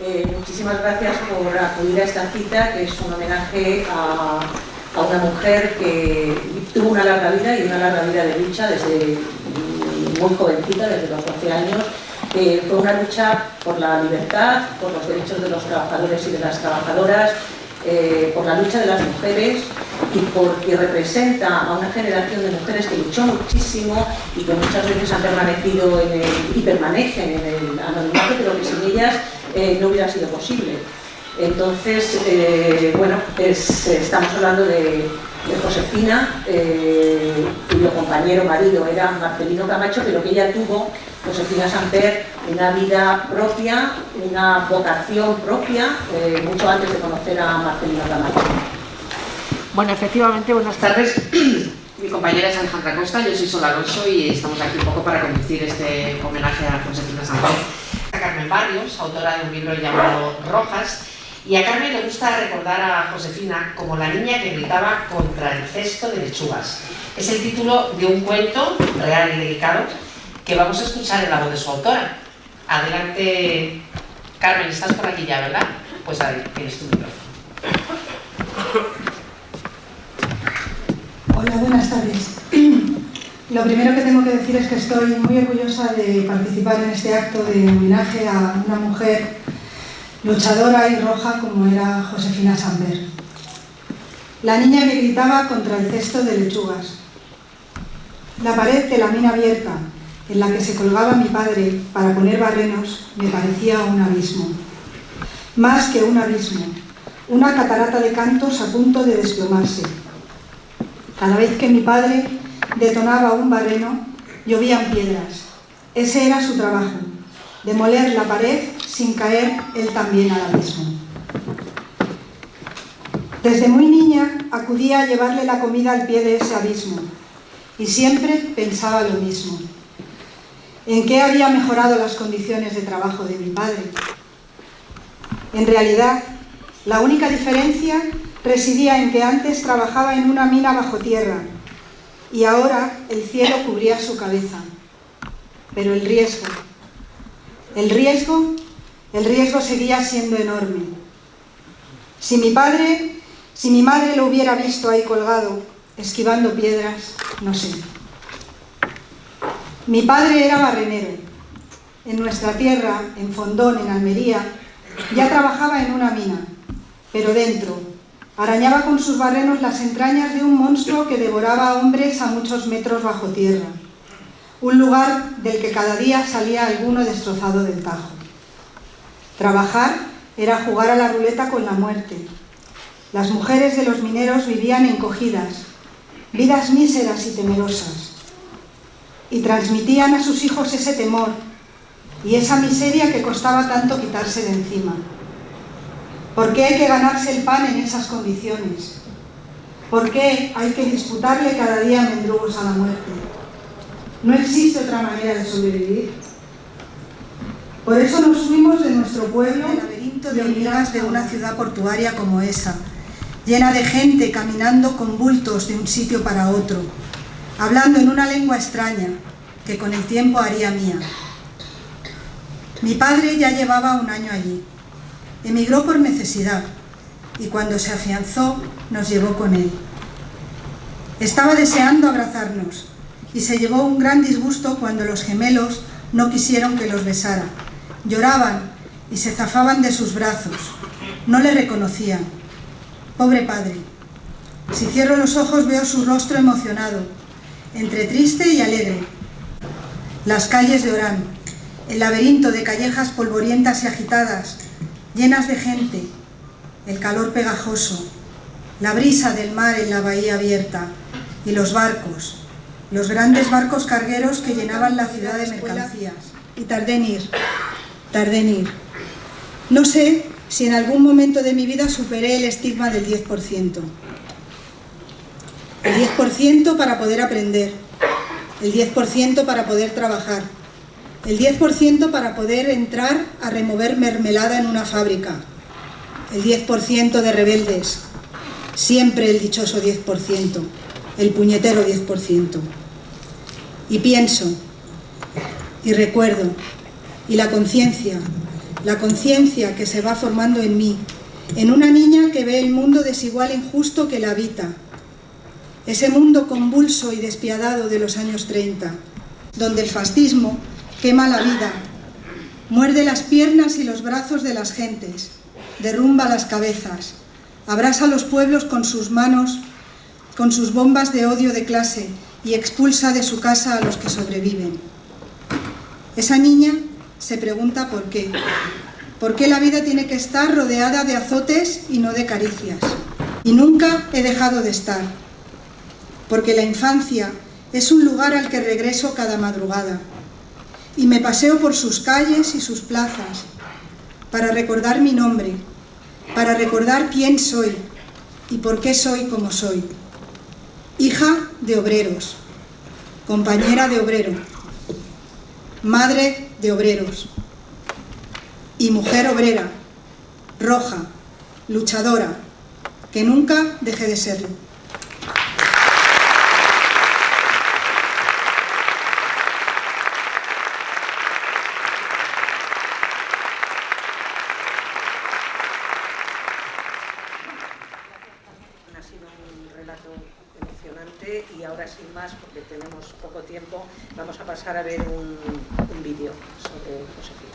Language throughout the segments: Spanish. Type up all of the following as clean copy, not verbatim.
Muchísimas gracias por acudir a esta cita, que es un homenaje a una mujer que tuvo una larga vida y una larga vida de lucha desde muy jovencita, desde los 12 años. Fue una lucha por la libertad, por los derechos de los trabajadores y de las trabajadoras, por la lucha de las mujeres y porque representa a una generación de mujeres que luchó muchísimo y que muchas veces han permanecido y permanecen en el anonimato, pero que sin ellas no hubiera sido posible. Entonces, bueno, estamos hablando de Josefina, cuyo compañero marido era Marcelino Camacho, pero que ella tuvo, Josefina Samper, una vida propia, una vocación propia, mucho antes de conocer a Marcelino Camacho. Bueno, efectivamente, buenas tardes. Mi compañera es Alejandra Costa, yo soy Sol Alonso y estamos aquí un poco para conducir este homenaje a Josefina Samper. A Carmen Barrios, autora de un libro llamado Rojas, y a Carmen le gusta recordar a Josefina como la niña que gritaba contra el cesto de lechugas. Es el título de un cuento real y dedicado que vamos a escuchar en la voz de su autora. Adelante, Carmen, estás por aquí ya, ¿verdad? Pues ahí tienes tu micrófono. Hola, buenas tardes. Lo primero que tengo que decir es que estoy muy orgullosa de participar en este acto de homenaje a una mujer luchadora y roja como era Josefina Samper. La niña que gritaba contra el cesto de lechugas. La pared de la mina abierta, en la que se colgaba mi padre para poner barrenos, me parecía un abismo. Más que un abismo, una catarata de cantos a punto de desplomarse. Cada vez que mi padre detonaba un barreno, llovían piedras. Ese era su trabajo, demoler la pared sin caer él también al abismo. Desde muy niña acudía a llevarle la comida al pie de ese abismo y siempre pensaba lo mismo. ¿En qué había mejorado las condiciones de trabajo de mi padre? En realidad, la única diferencia residía en que antes trabajaba en una mina bajo tierra y ahora el cielo cubría su cabeza. Pero el riesgo seguía siendo enorme. Si mi madre lo hubiera visto ahí colgado, esquivando piedras, no sé. Mi padre era barrenero. En nuestra tierra, en Fondón, en Almería, ya trabajaba en una mina, pero dentro, arañaba con sus barrenos las entrañas de un monstruo que devoraba a hombres a muchos metros bajo tierra. Un lugar del que cada día salía alguno destrozado del tajo. Trabajar era jugar a la ruleta con la muerte. Las mujeres de los mineros vivían encogidas, vidas míseras y temerosas, y transmitían a sus hijos ese temor y esa miseria que costaba tanto quitarse de encima. ¿Por qué hay que ganarse el pan en esas condiciones? ¿Por qué hay que disputarle cada día mendrugos a la muerte? ¿No existe otra manera de sobrevivir? Por eso nos fuimos de nuestro pueblo al laberinto de hormigas de una ciudad portuaria como esa, llena de gente caminando con bultos de un sitio para otro, hablando en una lengua extraña que con el tiempo haría mía. Mi padre ya llevaba un año allí. Emigró por necesidad y cuando se afianzó nos llevó con él. Estaba deseando abrazarnos y se llevó un gran disgusto cuando los gemelos no quisieron que los besara. Lloraban y se zafaban de sus brazos. No le reconocían. Pobre padre. Si cierro los ojos veo su rostro emocionado, entre triste y alegre. Las calles de Orán, el laberinto de callejas polvorientas y agitadas, llenas de gente, el calor pegajoso, la brisa del mar en la bahía abierta y los barcos, los grandes barcos cargueros que llenaban la ciudad de mercancías. Y tardé en ir. No sé si en algún momento de mi vida superé el estigma del 10%. El 10% para poder aprender, el 10% para poder trabajar, el 10% para poder entrar a remover mermelada en una fábrica, el 10% de rebeldes, siempre el dichoso 10%, el puñetero 10%. Y pienso, y recuerdo, y la conciencia, la conciencia que se va formando en mí, en una niña que ve el mundo desigual e injusto que la habita, ese mundo convulso y despiadado de los años 30, donde el fascismo quema la vida, muerde las piernas y los brazos de las gentes, derrumba las cabezas, abrasa los pueblos con sus manos, con sus bombas de odio de clase y expulsa de su casa a los que sobreviven. Esa niña se pregunta por qué. ¿Por qué la vida tiene que estar rodeada de azotes y no de caricias? Y nunca he dejado de estar. Porque la infancia es un lugar al que regreso cada madrugada. Y me paseo por sus calles y sus plazas para recordar mi nombre, para recordar quién soy y por qué soy como soy. Hija de obreros, compañera de obrero, madre de obreros y mujer obrera, roja, luchadora, que nunca deje de serlo. Ha sido un relato emocionante y ahora sin más, porque tenemos poco tiempo, vamos a pasar a ver un vídeo sobre Josefina.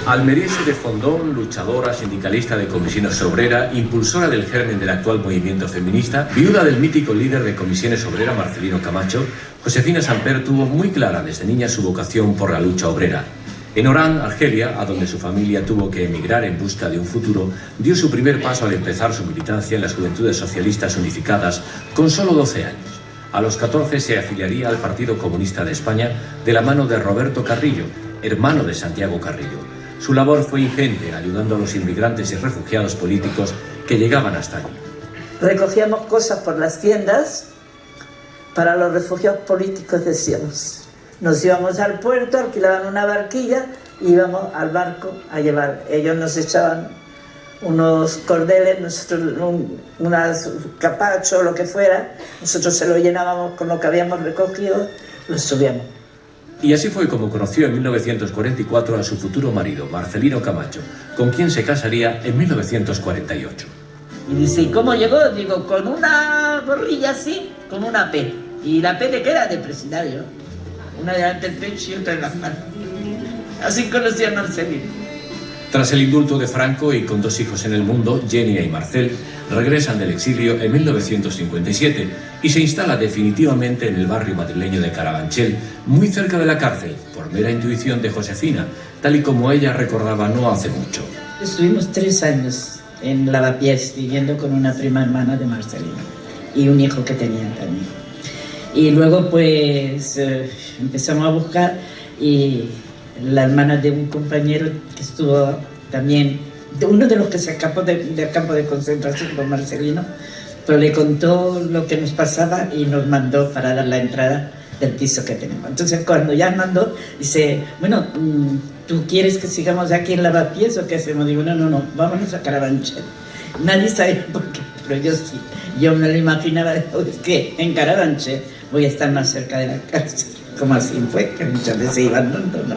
Almeriense de Fondón, luchadora, sindicalista de Comisiones Obreras, impulsora del germen del actual movimiento feminista, viuda del mítico líder de Comisiones Obreras, Marcelino Camacho, Josefina Samper tuvo muy clara desde niña su vocación por la lucha obrera. En Orán, Argelia, a donde su familia tuvo que emigrar en busca de un futuro, dio su primer paso al empezar su militancia en las Juventudes Socialistas Unificadas con solo 12 años. A los 14 se afiliaría al Partido Comunista de España de la mano de Roberto Carrillo, hermano de Santiago Carrillo. Su labor fue ingente, ayudando a los inmigrantes y refugiados políticos que llegaban hasta allí. Recogíamos cosas por las tiendas para los refugiados políticos, decíamos. Nos íbamos al puerto, alquilaban una barquilla y íbamos al barco a llevar. Ellos nos echaban unos cordeles, nosotros unas capacho o lo que fuera, nosotros se lo llenábamos con lo que habíamos recogido, lo subíamos. Y así fue como conoció en 1944 a su futuro marido, Marcelino Camacho, con quien se casaría en 1948. Y dice, ¿y cómo llegó? Digo, con una gorrilla así, con una P. ¿Y la P de qué era? De presidario. Una delante del pecho y otra en las manos. Así conocí a Marcelino. Tras el indulto de Franco y con 2 hijos en el mundo, Genia y Marcel, regresan del exilio en 1957 y se instala definitivamente en el barrio madrileño de Carabanchel, muy cerca de la cárcel, por mera intuición de Josefina, tal y como ella recordaba no hace mucho. Estuvimos 3 años en Lavapiés viviendo con una prima hermana de Marcelino y un hijo que tenían también. Y luego pues empezamos a buscar y la hermana de un compañero que estuvo también, uno de los que se escapó del campo de concentración con Marcelino, pero le contó lo que nos pasaba y nos mandó para dar la entrada del piso que tenemos. Entonces cuando ya mandó, dice, bueno, ¿tú quieres que sigamos aquí en Lavapiés o qué hacemos? Digo, no, vámonos a Carabanchel. Nadie sabe por qué, pero yo sí. Yo me lo imaginaba, es que en Carabanchel voy a estar más cerca de la cárcel. Como así fue, que muchas veces iban dando, ¿no?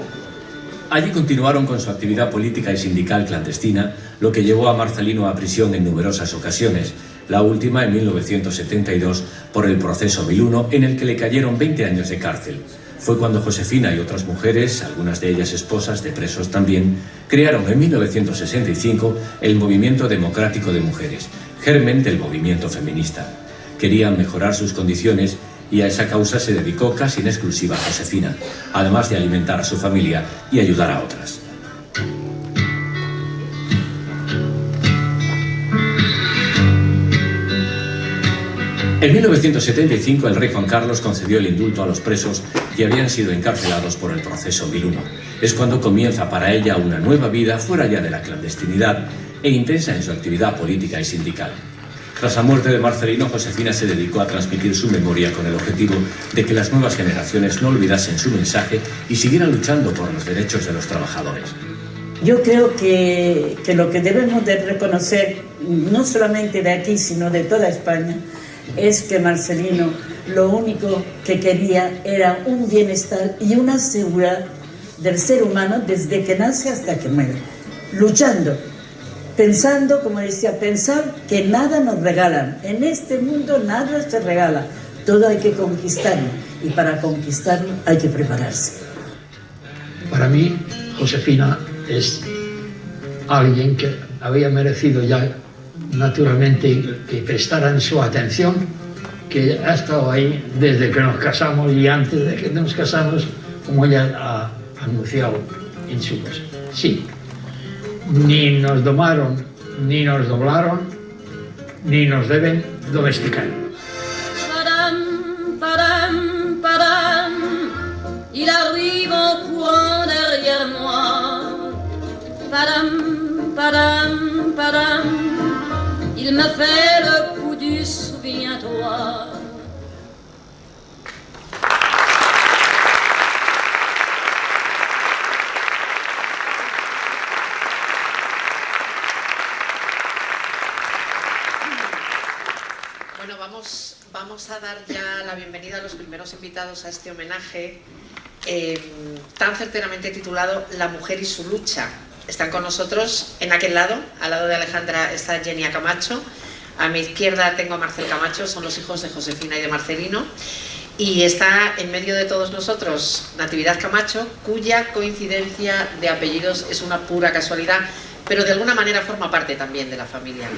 Allí continuaron con su actividad política y sindical clandestina, lo que llevó a Marcelino a prisión en numerosas ocasiones, la última en 1972 por el proceso 1001, en el que le cayeron 20 años de cárcel. Fue cuando Josefina y otras mujeres, algunas de ellas esposas de presos también, crearon en 1965 el Movimiento Democrático de Mujeres, germen del movimiento feminista. Querían mejorar sus condiciones y a esa causa se dedicó casi en exclusiva Josefina, además de alimentar a su familia y ayudar a otras. En 1975 el rey Juan Carlos concedió el indulto a los presos que habían sido encarcelados por el proceso 1001. Es cuando comienza para ella una nueva vida fuera ya de la clandestinidad e intensa en su actividad política y sindical. Tras la muerte de Marcelino, Josefina se dedicó a transmitir su memoria con el objetivo de que las nuevas generaciones no olvidasen su mensaje y siguieran luchando por los derechos de los trabajadores. Yo creo que lo que debemos de reconocer, no solamente de aquí, sino de toda España, es que Marcelino lo único que quería era un bienestar y una seguridad del ser humano desde que nace hasta que muere, luchando, pensando, como decía, pensar que nada nos regalan. En este mundo nada se regala, todo hay que conquistarlo, y para conquistarlo hay que prepararse. Para mí, Josefina es alguien que había merecido ya naturalmente que prestaran su atención, que ha estado ahí desde que nos casamos y antes de que nos casamos, como ella ha anunciado en su cosa. Sí, ni nos domaron, ni nos doblaron, ni nos deben domesticar. Padam, padam, padam, il arrive en courant derrière moi. Padam, padam, padam, il me fait le coup du souviens-toi. Bueno, vamos a dar ya la bienvenida a los primeros invitados a este homenaje tan certeramente titulado La mujer y su lucha. Están con nosotros en aquel lado, al lado de Alejandra está Jenny Camacho, a mi izquierda tengo a Marcel Camacho, son los hijos de Josefina y de Marcelino, y está en medio de todos nosotros Natividad Camacho, cuya coincidencia de apellidos es una pura casualidad, pero de alguna manera forma parte también de la familia,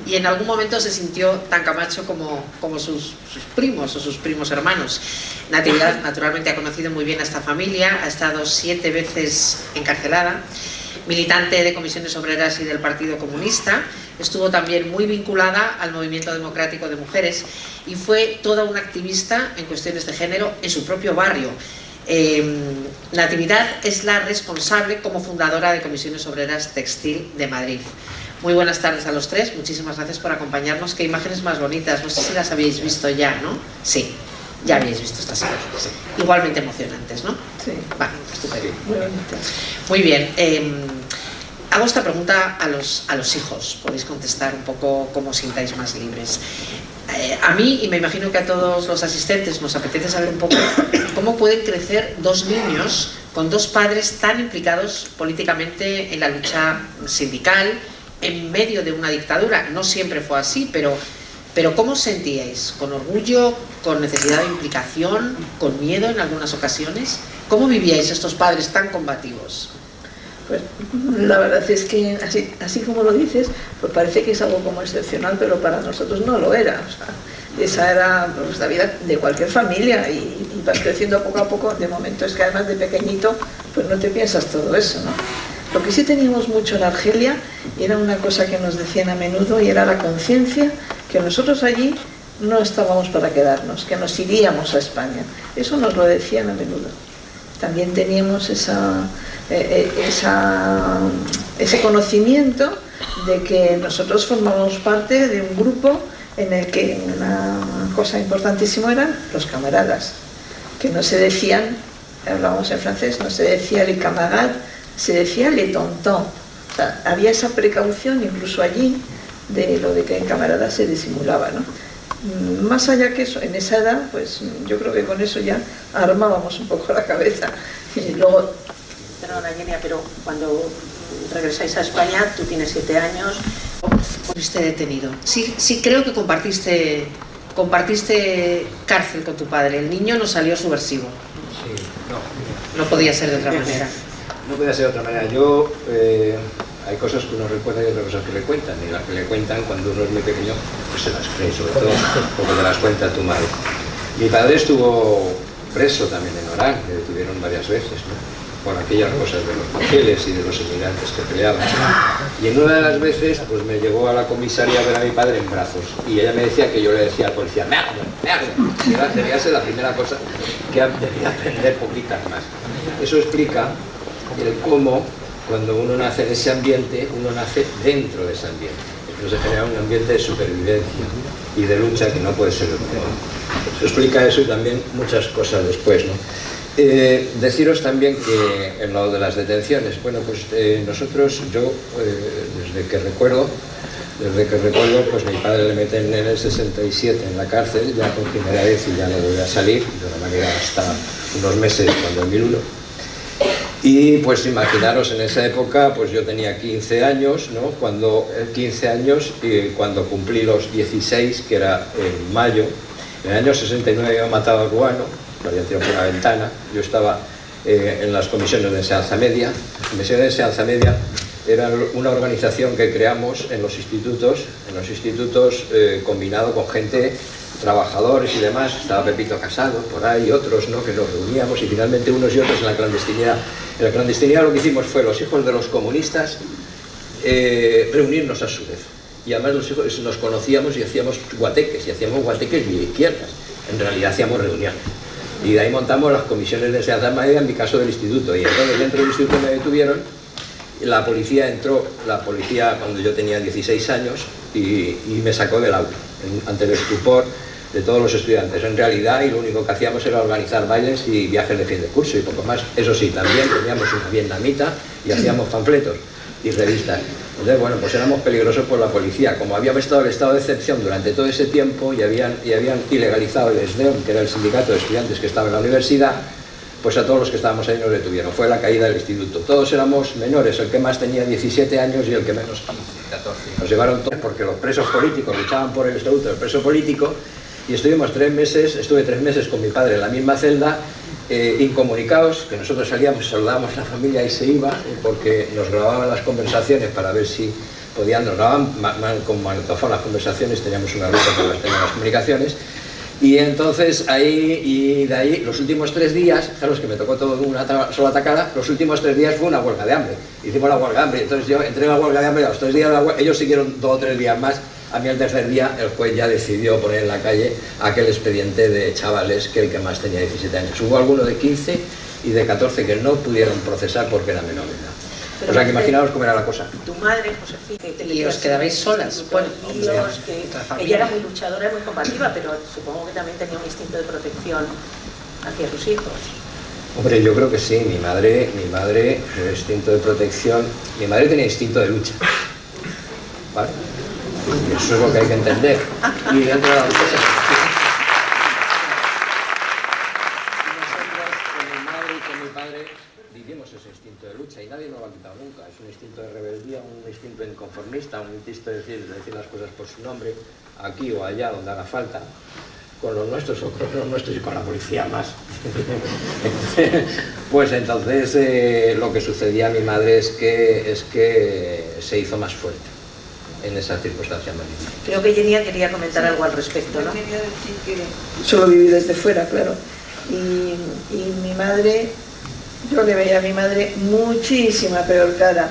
y en algún momento se sintió tan Camacho como sus primos o sus primos hermanos. Natividad naturalmente ha conocido muy bien a esta familia, ha estado 7 veces encarcelada, militante de Comisiones Obreras y del Partido Comunista, estuvo también muy vinculada al Movimiento Democrático de Mujeres y fue toda una activista en cuestiones de género en su propio barrio. Natividad es la responsable como fundadora de Comisiones Obreras Textil de Madrid. Muy buenas tardes a los tres, muchísimas gracias por acompañarnos. Qué imágenes más bonitas, no sé si las habéis visto ya, ¿no? Sí, ya habéis visto estas imágenes. Igualmente emocionantes, ¿no? Sí. Vale, estupendo. Muy bonito. Muy bien, hago esta pregunta a los hijos, podéis contestar un poco como sintáis más libres. A mí, y me imagino que a todos los asistentes, nos apetece saber un poco cómo pueden crecer 2 niños con 2 padres tan implicados políticamente en la lucha sindical, en medio de una dictadura. No siempre fue así, pero ¿cómo os sentíais? ¿Con orgullo? ¿Con necesidad de implicación? ¿Con miedo en algunas ocasiones? ¿Cómo vivíais estos padres tan combativos? Pues la verdad es que así como lo dices, pues parece que es algo como excepcional, pero para nosotros no lo era. O sea, esa era pues, la vida de cualquier familia y vas creciendo poco a poco. De momento es que además de pequeñito, pues no te piensas todo eso, ¿no? Lo que sí teníamos mucho en Argelia era una cosa que nos decían a menudo y era la conciencia que nosotros allí no estábamos para quedarnos, que nos iríamos a España. Eso nos lo decían a menudo. También teníamos ese conocimiento de que nosotros formábamos parte de un grupo en el que una cosa importantísima eran los camaradas, que no se decían, hablábamos en francés, no se decía les camarades, se decía les tontons. O sea, había esa precaución incluso allí de lo de que en camaradas se disimulaba, ¿no? Más allá que eso, en esa edad, pues yo creo que con eso ya armábamos un poco la cabeza. Y luego, Perdona, Genia, pero cuando regresáis a España, tú tienes 7 años. Fuiste detenido. Sí, creo que compartiste cárcel con tu padre. El niño no salió subversivo. Sí, No podía ser de otra manera. no podía ser de otra manera. Yo, hay cosas que uno recuerda y otras cosas que le cuentan. Y las que le cuentan cuando uno es muy pequeño, pues se las cree, sobre todo porque te las cuenta tu madre. Mi padre estuvo preso también en Orán, que detuvieron varias veces, ¿no? Por aquellas cosas de los papeles y de los inmigrantes que peleaban. Y en una de las veces, pues me llegó a la comisaría a ver a mi padre en brazos. Y ella me decía que yo le decía al policía, ¡me hago! Y debía ser la primera cosa que debía aprender poquitas más. Eso explica el cómo, cuando uno nace en ese ambiente, uno nace dentro de ese ambiente. Entonces se genera un ambiente de supervivencia y de lucha que no puede ser el mismo. Eso explica eso y también muchas cosas después, ¿no? Deciros también que en lo de las detenciones, bueno, pues nosotros, yo desde que recuerdo, Desde que recuerdo, pues mi padre le meten en el 67 en la cárcel, ya por primera vez, y ya no volvió a salir, de una manera hasta unos meses, cuando en 2001. Y pues imaginaros, en esa época, pues yo tenía 15 años, ¿no? Cuando cumplí los 16, que era en mayo, en el año 69 había matado a Ruano, lo habían tirado por una ventana, yo estaba en las comisiones de enseñanza media. Las comisiones de enseñanza media era una organización que creamos en los institutos combinado con gente, trabajadores y demás. Estaba Pepito Casado, por ahí, otros, ¿no?, que nos reuníamos, y finalmente unos y otros en la clandestinidad. En la clandestinidad lo que hicimos fue, los hijos de los comunistas, reunirnos a su vez. Y además los hijos nos conocíamos y hacíamos guateques y izquierdas. En realidad hacíamos reuniones. Y de ahí montamos las comisiones de enseñanza media, en mi caso del instituto. Y entonces dentro del instituto me detuvieron. La policía cuando yo tenía 16 años y me sacó del aula, ante el estupor de todos los estudiantes. En realidad, y lo único que hacíamos era organizar bailes y viajes de fin de curso y poco más. Eso sí, también teníamos una vietnamita y hacíamos panfletos y revistas. Entonces, bueno, pues éramos peligrosos por la policía. Como habíamos estado en estado de excepción durante todo ese tiempo y habían ilegalizado el SDEOM, que era el sindicato de estudiantes que estaba en la universidad, pues a todos los que estábamos ahí nos detuvieron. Fue la caída del instituto. Todos éramos menores, el que más tenía 17 años y el que menos 14. Nos llevaron todos porque los presos políticos luchaban por el estatuto del preso político, y estuve 3 meses con mi padre en la misma celda, incomunicados, que nosotros salíamos, saludábamos a la familia y se iba, porque nos grababan las conversaciones para ver si podían, nos grababan con magnetofón las conversaciones, teníamos una ruta para las comunicaciones. Y entonces de ahí, los últimos 3 días, claro, es que me tocó todo de una sola tacada, los últimos 3 días fue una huelga de hambre. Hicimos la huelga de hambre, entonces yo entré en la huelga de hambre, a los 3 días de la huelga, ellos siguieron 2 o 3 días más. A mí al tercer día el juez ya decidió poner en la calle aquel expediente de chavales, que el que más tenía 17 años. Hubo alguno de 15 y de 14 que no pudieron procesar porque eran menores de edad. O sea, que imaginaos cómo era la cosa. Tu madre, Josefina, ¿Y os quedabais solas? Bueno, ella era muy luchadora y muy combativa, pero supongo que también tenía un instinto de protección hacia tus hijos. Hombre, yo creo que sí. Mi madre, el instinto de protección, mi madre tenía instinto de lucha, ¿vale? Y eso es lo que hay que entender. Y dentro de la lucha y nadie nos lo ha quitado nunca. Es un instinto de rebeldía, un instinto inconformista, un instinto de decir las cosas por su nombre, aquí o allá, donde haga falta, con los nuestros o con los nuestros y con la policía más. Pues entonces lo que sucedía a mi madre es que se hizo más fuerte en esas circunstancias más difíciles. Creo que Jenny quería comentar algo al respecto, ¿no? Quería decir que solo viví desde fuera, claro. Y mi madre... Yo le veía a mi madre muchísima peor cara.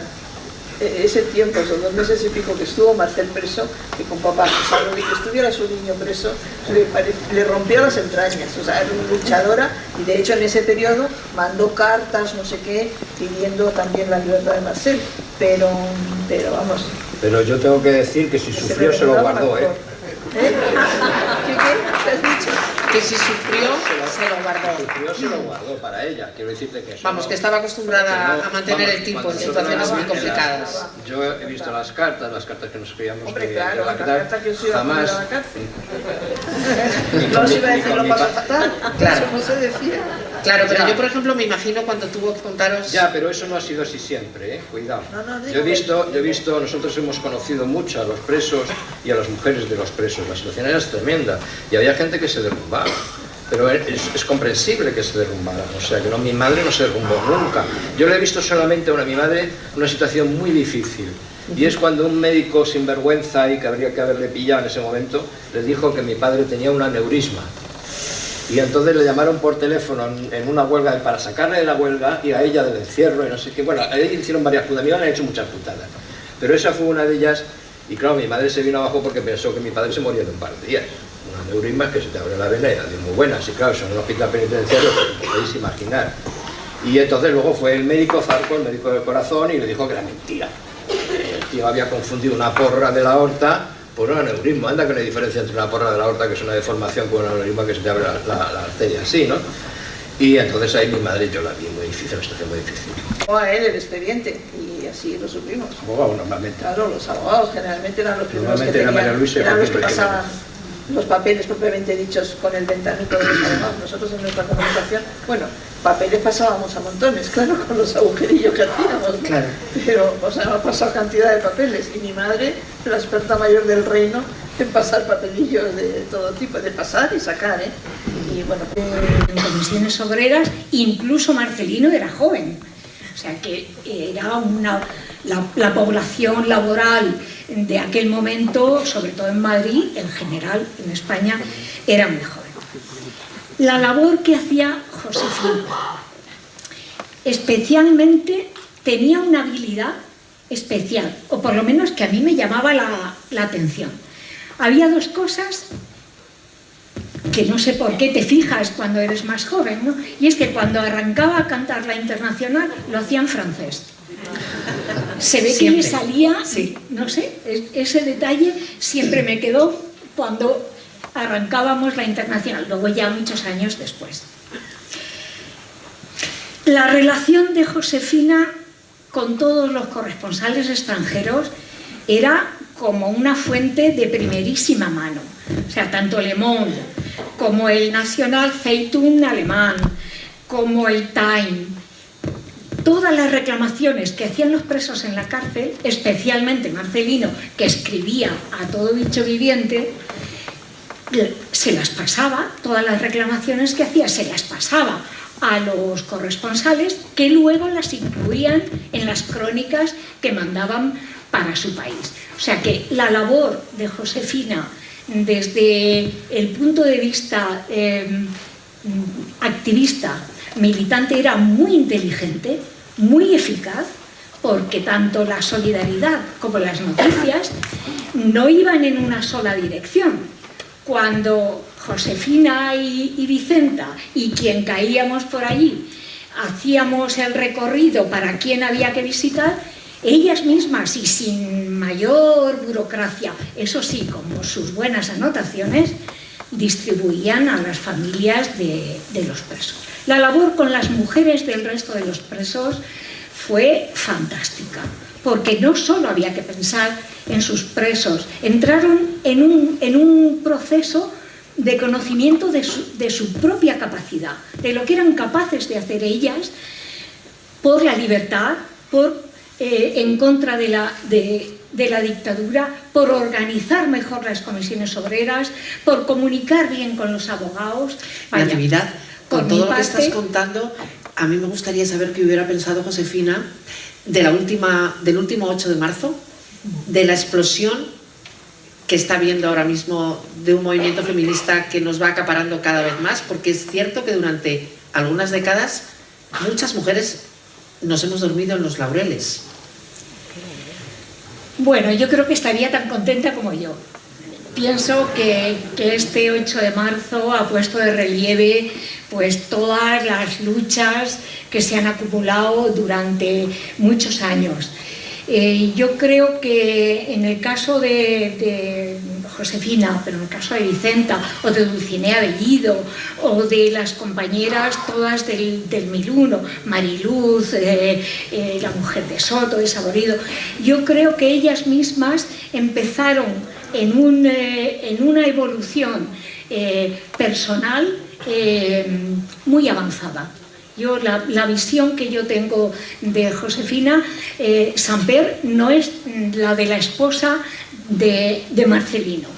Ese tiempo, esos 2 meses y pico que estuvo Marcel preso, que con papá, salvo de que estuviera su niño preso, le rompió las entrañas. O sea, era una luchadora, y de hecho en ese periodo mandó cartas, no sé qué, pidiendo también la libertad de Marcel. Pero vamos... Pero yo tengo que decir que si sufrió se lo guardó, ¿eh? ¿Qué has dicho? Que si sufrió, se lo guardó. Sufrió, se lo guardó para ella. Quiero decirte que eso Vamos, que estaba acostumbrada a mantener el tipo en situaciones muy complicadas. Yo he visto las cartas que nos escribíamos. Hombre, claro, la carta que os iba a poner a la cárcel. No os iba a decir lo pasa fatal. Claro. Eso no se decía. Claro, pero yo, por ejemplo, me imagino cuando tuvo que contaros... Ya, pero eso no ha sido así siempre, ¿eh? Cuidado. No, yo he visto, nosotros hemos conocido mucho a los presos y a las mujeres de los presos. La situación era tremenda y había gente que se derrumbaba. Pero es comprensible que se derrumbara. O sea, que no, mi madre no se derrumbó nunca. Yo le he visto solamente a mi madre una situación muy difícil. Y es cuando un médico sinvergüenza y que habría que haberle pillado en ese momento, le dijo que mi padre tenía un aneurisma. Y entonces le llamaron por teléfono en una huelga para sacarle de la huelga y a ella del encierro y no sé qué. Bueno, a ella hicieron varias putas, a mí me han hecho muchas putadas. Pero esa fue una de ellas y claro, mi madre se vino abajo porque pensó que mi padre se moría en un par de días. Un aneurisma es que se te abre la vena y es muy buena. Sí, claro, son en un hospital penitenciario, pues podéis imaginar. Y entonces luego fue el médico Zarco, el médico del corazón, y le dijo que era mentira. El tío había confundido una porra de la aorta por un aneurisma. Anda que no hay diferencia entre una porra de la aorta, que es una deformación, con un aneurisma que se te abre la arteria así, ¿no? Y entonces ahí mi madre yo la vi muy difícil, una situación muy difícil. A él el expediente y así lo supimos. Abogados normalmente. Claro, los abogados generalmente eran los primeros que Normalmente era María Luisa, eran los que porque pasaban los papeles propiamente dichos con el ventanico de los abogados. Nosotros en nuestra comunicación, bueno, papeles pasábamos a montones, claro, con los agujerillos que hacíamos, Claro. pero o sea, ha pasado cantidad de papeles, y mi madre, la experta mayor del reino en pasar papelillos de todo tipo, de pasar y sacar, ¿eh? Y bueno, en comisiones obreras, incluso Marcelino era joven, o sea que era la población laboral de aquel momento, sobre todo en Madrid, en general en España, era muy joven. La labor que hacía Josefina, especialmente tenía una habilidad especial, o por lo menos que a mí me llamaba la atención. Había dos cosas que no sé por qué te fijas cuando eres más joven, ¿no? Y es que cuando arrancaba a cantar la Internacional lo hacía en francés. Se ve que le salía, sí, no sé, ese detalle siempre me quedó cuando arrancábamos la Internacional, luego ya muchos años después. La relación de Josefina con todos los corresponsales extranjeros era como una fuente de primerísima mano. O sea, tanto Le Monde como el National Zeitung alemán, como el Time, todas las reclamaciones que hacían los presos en la cárcel, especialmente Marcelino, que escribía a todo bicho viviente, se las pasaba, todas las reclamaciones que hacía se las pasaba a los corresponsales, que luego las incluían en las crónicas que mandaban para su país. O sea que la labor de Josefina desde el punto de vista activista, militante, era muy inteligente, muy eficaz, porque tanto la solidaridad como las noticias no iban en una sola dirección. Cuando Josefina y Vicenta y quien caíamos por allí hacíamos el recorrido para quién había que visitar, ellas mismas y sin mayor burocracia, eso sí, con sus buenas anotaciones, distribuían a las familias de los presos. La labor con las mujeres del resto de los presos fue fantástica, porque no solo había que pensar en sus presos, entraron en un proceso de conocimiento de su propia capacidad, de lo que eran capaces de hacer ellas por la libertad, en contra de la dictadura, por organizar mejor las comisiones obreras, por comunicar bien con los abogados. Natividad, con todo lo que estás contando, a mí me gustaría saber qué hubiera pensado Josefina del último 8 de marzo, de la explosión que está viendo ahora mismo de un movimiento feminista que nos va acaparando cada vez más, porque es cierto que durante algunas décadas muchas mujeres nos hemos dormido en los laureles. Bueno, yo creo que estaría tan contenta como yo. Pienso que este 8 de marzo ha puesto de relieve pues todas las luchas que se han acumulado durante muchos años. Yo creo que en el caso de Josefina, pero en el caso de Vicenta o de Dulcinea Bellido o de las compañeras todas del 1001, Mariluz, la mujer de Soto, de Saborido, yo creo que ellas mismas empezaron en una evolución personal muy avanzada. Yo, la visión que yo tengo de Josefina Samper no es la de la esposa de Marcelino,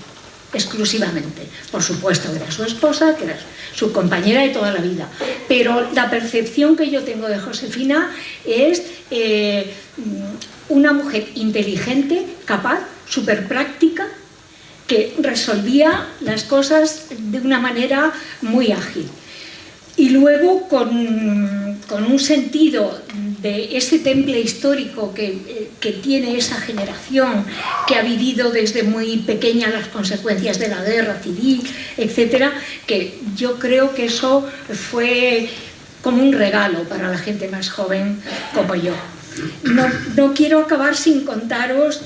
exclusivamente. Por supuesto, era su esposa, que era su compañera de toda la vida. Pero la percepción que yo tengo de Josefina es una mujer inteligente, capaz, súper práctica, que resolvía las cosas de una manera muy ágil. Y luego con un sentido de ese temple histórico que tiene esa generación, que ha vivido desde muy pequeña las consecuencias de la guerra civil, etcétera, que yo creo que eso fue como un regalo para la gente más joven como yo. No quiero acabar sin contaros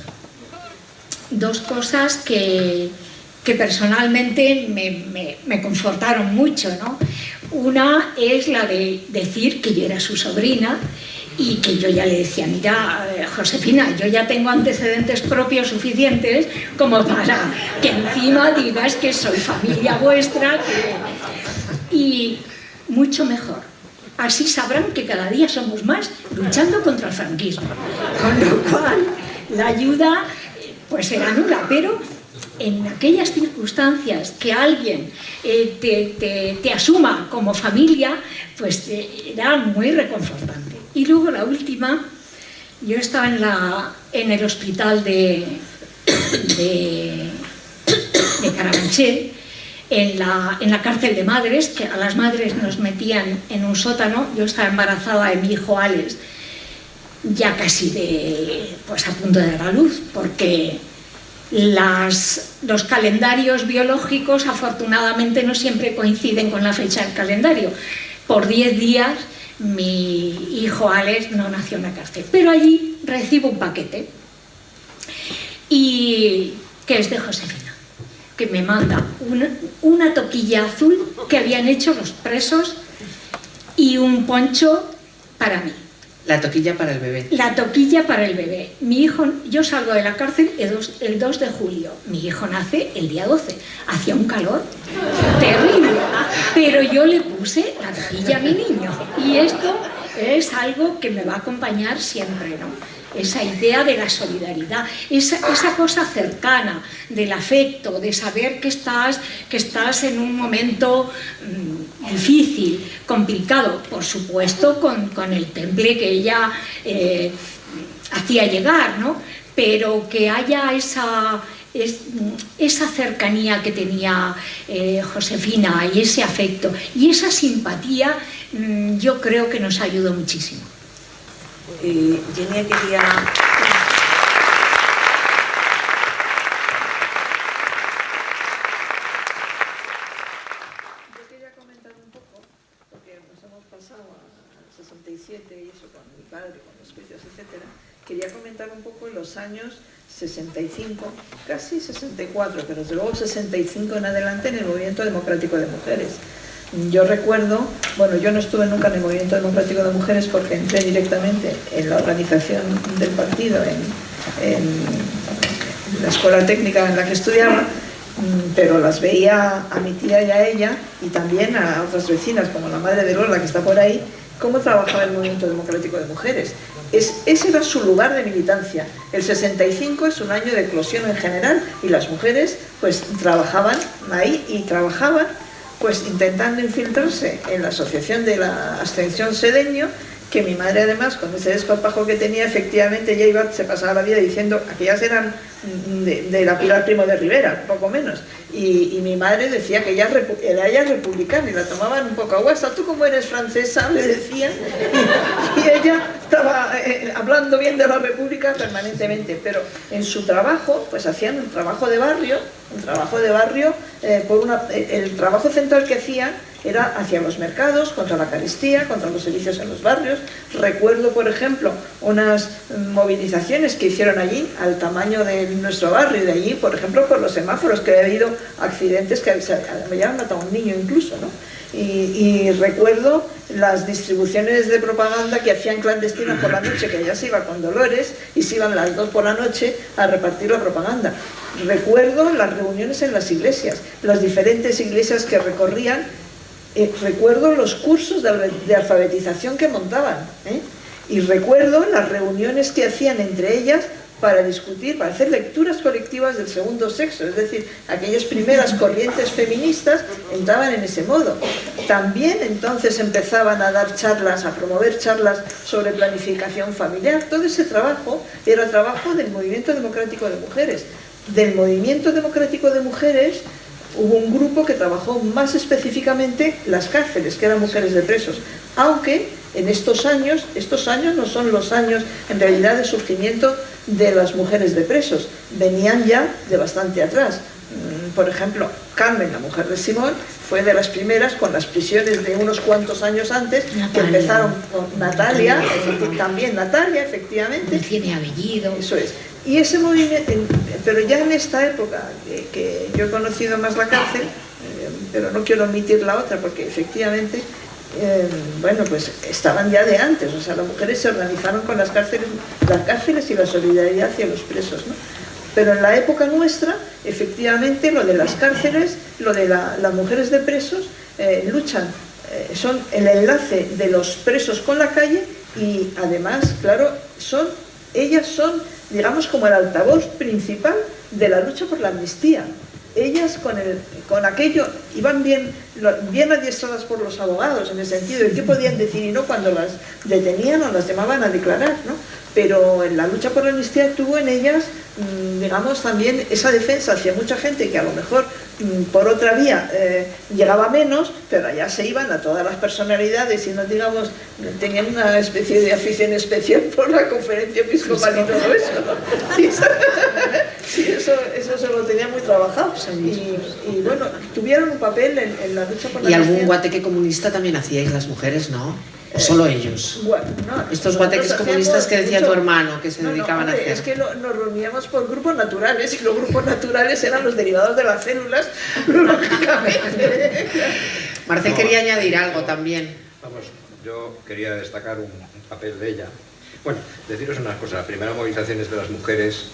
dos cosas que personalmente me confortaron mucho, ¿no? Una es la de decir que yo era su sobrina Y que yo ya le decía, mira, Josefina, yo ya tengo antecedentes propios suficientes como para que encima digas que soy familia vuestra. Y mucho mejor. Así sabrán que cada día somos más luchando contra el franquismo. Con lo cual, la ayuda pues era nula, pero en aquellas circunstancias que alguien te asuma como familia, pues era muy reconfortante. Y luego la última, yo estaba en el hospital de Carabanchel, en la cárcel de madres, que a las madres nos metían en un sótano. Yo estaba embarazada de mi hijo Alex, ya casi pues a punto de dar a luz, porque los calendarios biológicos afortunadamente no siempre coinciden con la fecha del calendario. Por 10 días mi hijo Alex no nació en la cárcel, pero allí recibo un paquete y que es de Josefina, que me manda una toquilla azul que habían hecho los presos y un poncho para mí. La toquilla para el bebé. La toquilla para el bebé. Mi hijo, yo salgo de la cárcel el 2 de julio. Mi hijo nace el día 12. Hacía un calor terrible, pero yo le puse la toquilla a mi niño. Y esto es algo que me va a acompañar siempre, ¿no? Esa idea de la solidaridad, esa cosa cercana, del afecto, de saber que estás en un momento difícil, complicado, por supuesto con el temple que ella hacía llegar, ¿no? Pero que haya esa cercanía que tenía Josefina y ese afecto y esa simpatía, yo creo que nos ayudó muchísimo. Genia quería... Yo quería comentar un poco, porque nos hemos pasado al 67 y eso con mi padre, con los juicios, etc. Quería comentar un poco los años 65, casi 64, pero desde luego 65 en adelante en el Movimiento Democrático de Mujeres. Yo recuerdo, bueno, yo no estuve nunca en el Movimiento Democrático de Mujeres porque entré directamente en la organización del partido, en la escuela técnica en la que estudiaba, pero las veía a mi tía y a ella, y también a otras vecinas, como la madre de Lola, que está por ahí, cómo trabajaba el Movimiento Democrático de Mujeres. Ese era su lugar de militancia. El 65 es un año de eclosión en general, y las mujeres pues trabajaban ahí y trabajaban pues intentando infiltrarse en la asociación de la Ascensión Sedeño, que mi madre además, con ese desparpajo que tenía, efectivamente ella se pasaba la vida diciendo, aquellas eran de la Pilar Primo de Rivera, poco menos, y mi madre decía que ella era republicana y la tomaban un poco a guasa. Tú como eres francesa, le decían, y ella estaba hablando bien de la República permanentemente, pero en su trabajo pues hacían un trabajo de barrio, el trabajo central que hacían era hacia los mercados, contra la carestía, contra los servicios en los barrios. Recuerdo, por ejemplo, unas movilizaciones que hicieron allí al tamaño de nuestro barrio, de allí, por ejemplo, por los semáforos, que había habido accidentes que habían matado a un niño incluso, ¿no? Y recuerdo las distribuciones de propaganda que hacían clandestinas por la noche, que ella se iba con Dolores y se iban las 2 por la noche a repartir la propaganda. Recuerdo las reuniones en las iglesias, las diferentes iglesias que recorrían. Recuerdo los cursos de alfabetización que montaban, y recuerdo las reuniones que hacían entre ellas para discutir, para hacer lecturas colectivas del segundo sexo, es decir, aquellas primeras corrientes feministas entraban en ese modo. También entonces empezaban a dar charlas, a promover charlas sobre planificación familiar. Todo ese trabajo era trabajo del Movimiento Democrático de Mujeres. Del Movimiento Democrático de Mujeres hubo un grupo que trabajó más específicamente las cárceles, que eran mujeres de presos, aunque en estos años no son los años en realidad de surgimiento de las mujeres de presos, venían ya de bastante atrás. Por ejemplo, Carmen, la mujer de Simón, fue de las primeras con las prisiones de unos cuantos años antes, que empezaron con Natalia, también Natalia, efectivamente. Tiene apellido. Eso es. Y ese movimiento, pero ya en esta época, que yo he conocido más la cárcel, pero no quiero omitir la otra, porque efectivamente bueno, pues estaban ya de antes, o sea, las mujeres se organizaron con las cárceles y la solidaridad hacia los presos, ¿no? Pero en la época nuestra, efectivamente, lo de las cárceles, lo de las mujeres de presos, luchan, son el enlace de los presos con la calle y además, claro, ellas son, digamos, como el altavoz principal de la lucha por la amnistía. Ellas con aquello iban bien adiestradas por los abogados, en el sentido de qué podían decir y no cuando las detenían o las llamaban a declarar, ¿no? Pero en la lucha por la amnistía tuvo en ellas, digamos, también esa defensa hacia mucha gente que a lo mejor por otra vía llegaba menos, pero allá se iban a todas las personalidades y no, digamos, tenían una especie de afición especial por la conferencia episcopal y todo eso, ¿no? Sí, eso se lo tenía muy trabajado. Y bueno, tuvieron un papel en la lucha por la amnistía. Y algún guateque comunista también hacíais las mujeres, ¿no? ¿O solo ellos? Bueno, no, estos guateques comunistas que decía tu hermano que se dedicaban a hacer. Es que nos reuníamos por grupos naturales y los grupos naturales eran los derivados de las células, lógicamente. Marcel quería añadir algo también. Vamos, yo quería destacar un papel de ella. Bueno, deciros unas cosas. La primera movilización es de las mujeres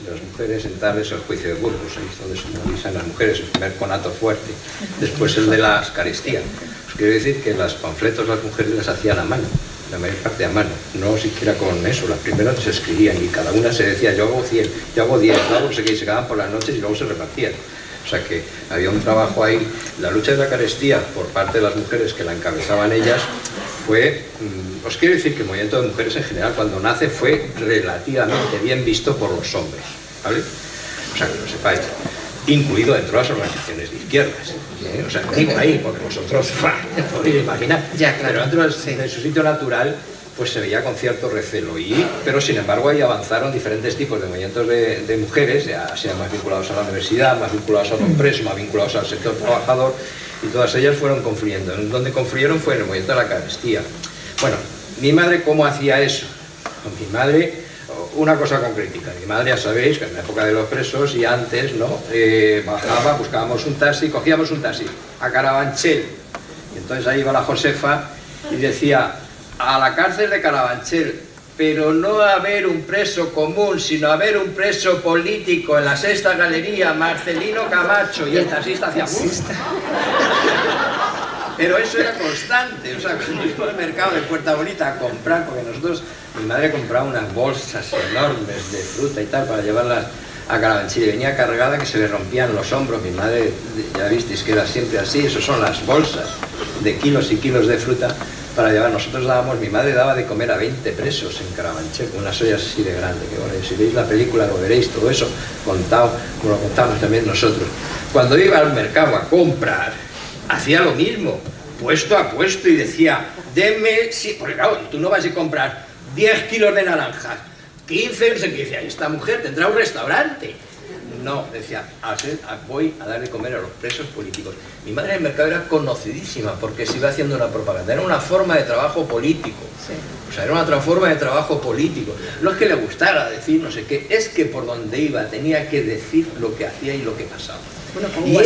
en Tales, el juicio de Burgos, ahí es donde se movilizan las mujeres, el primer conato fuerte. Después el de la Eucaristía. Os quiero decir que los panfletos las mujeres las hacían a mano, la mayor parte a mano, no siquiera con eso. Las primeras se escribían y cada una se decía yo hago 100, yo hago 10, yo hago no sé qué, y se quedaban por las noches y luego se repartían. O sea que había un trabajo ahí. La lucha de la Eucaristía por parte de las mujeres que la encabezaban ellas fue, os quiero decir que el movimiento de mujeres en general cuando nace fue relativamente bien visto por los hombres, ¿vale? O sea que lo sepáis, incluido dentro de las organizaciones de izquierdas, ¿eh? O sea, digo ahí, porque vosotros podéis imaginar, ya, claro, pero dentro de su sitio natural pues se veía con cierto recelo, pero sin embargo ahí avanzaron diferentes tipos de movimientos de mujeres, ya sean más vinculados a la universidad, más vinculados a los presos, más vinculados al sector trabajador, y todas ellas fueron confluyendo. En donde confluyeron fue en el movimiento de la Eucaristía. Bueno, mi madre, ¿cómo hacía eso? Mi madre, una cosa concretica, mi madre ya sabéis que en la época de los presos y antes, ¿no? Bajaba, buscábamos un taxi, cogíamos un taxi a Carabanchel, y entonces ahí iba la Josefa y decía a la cárcel de Carabanchel, pero no a ver un preso común, sino a ver un preso político en la Sexta Galería, Marcelino Camacho, y el taxista hacía pero eso era constante. O sea, cuando iba al mercado de Puerta Bonita a comprar, porque mi madre compraba unas bolsas enormes de fruta y tal para llevarlas a Carabanchel, y venía cargada que se le rompían los hombros. Mi madre, ya visteis que era siempre así, eso son las bolsas de kilos y kilos de fruta para llevar. Nosotros mi madre daba de comer a 20 presos en Carabanchel, con unas ollas así de grandes, que bueno, si veis la película lo veréis, todo eso contado, como lo contamos también nosotros. Cuando iba al mercado a comprar, hacía lo mismo, puesto a puesto, y decía, denme, sí, porque claro, tú no vas a comprar 10 kilos de naranjas, 15, no sé qué, decía, esta mujer tendrá un restaurante. No, decía, voy a dar de comer a los presos políticos. Mi madre en el mercado era conocidísima porque se iba haciendo una propaganda, era una forma de trabajo político. Sí. O sea, era otra forma de trabajo político. No es que le gustara decir no sé qué, es que por donde iba tenía que decir lo que hacía y lo que pasaba. Bueno, y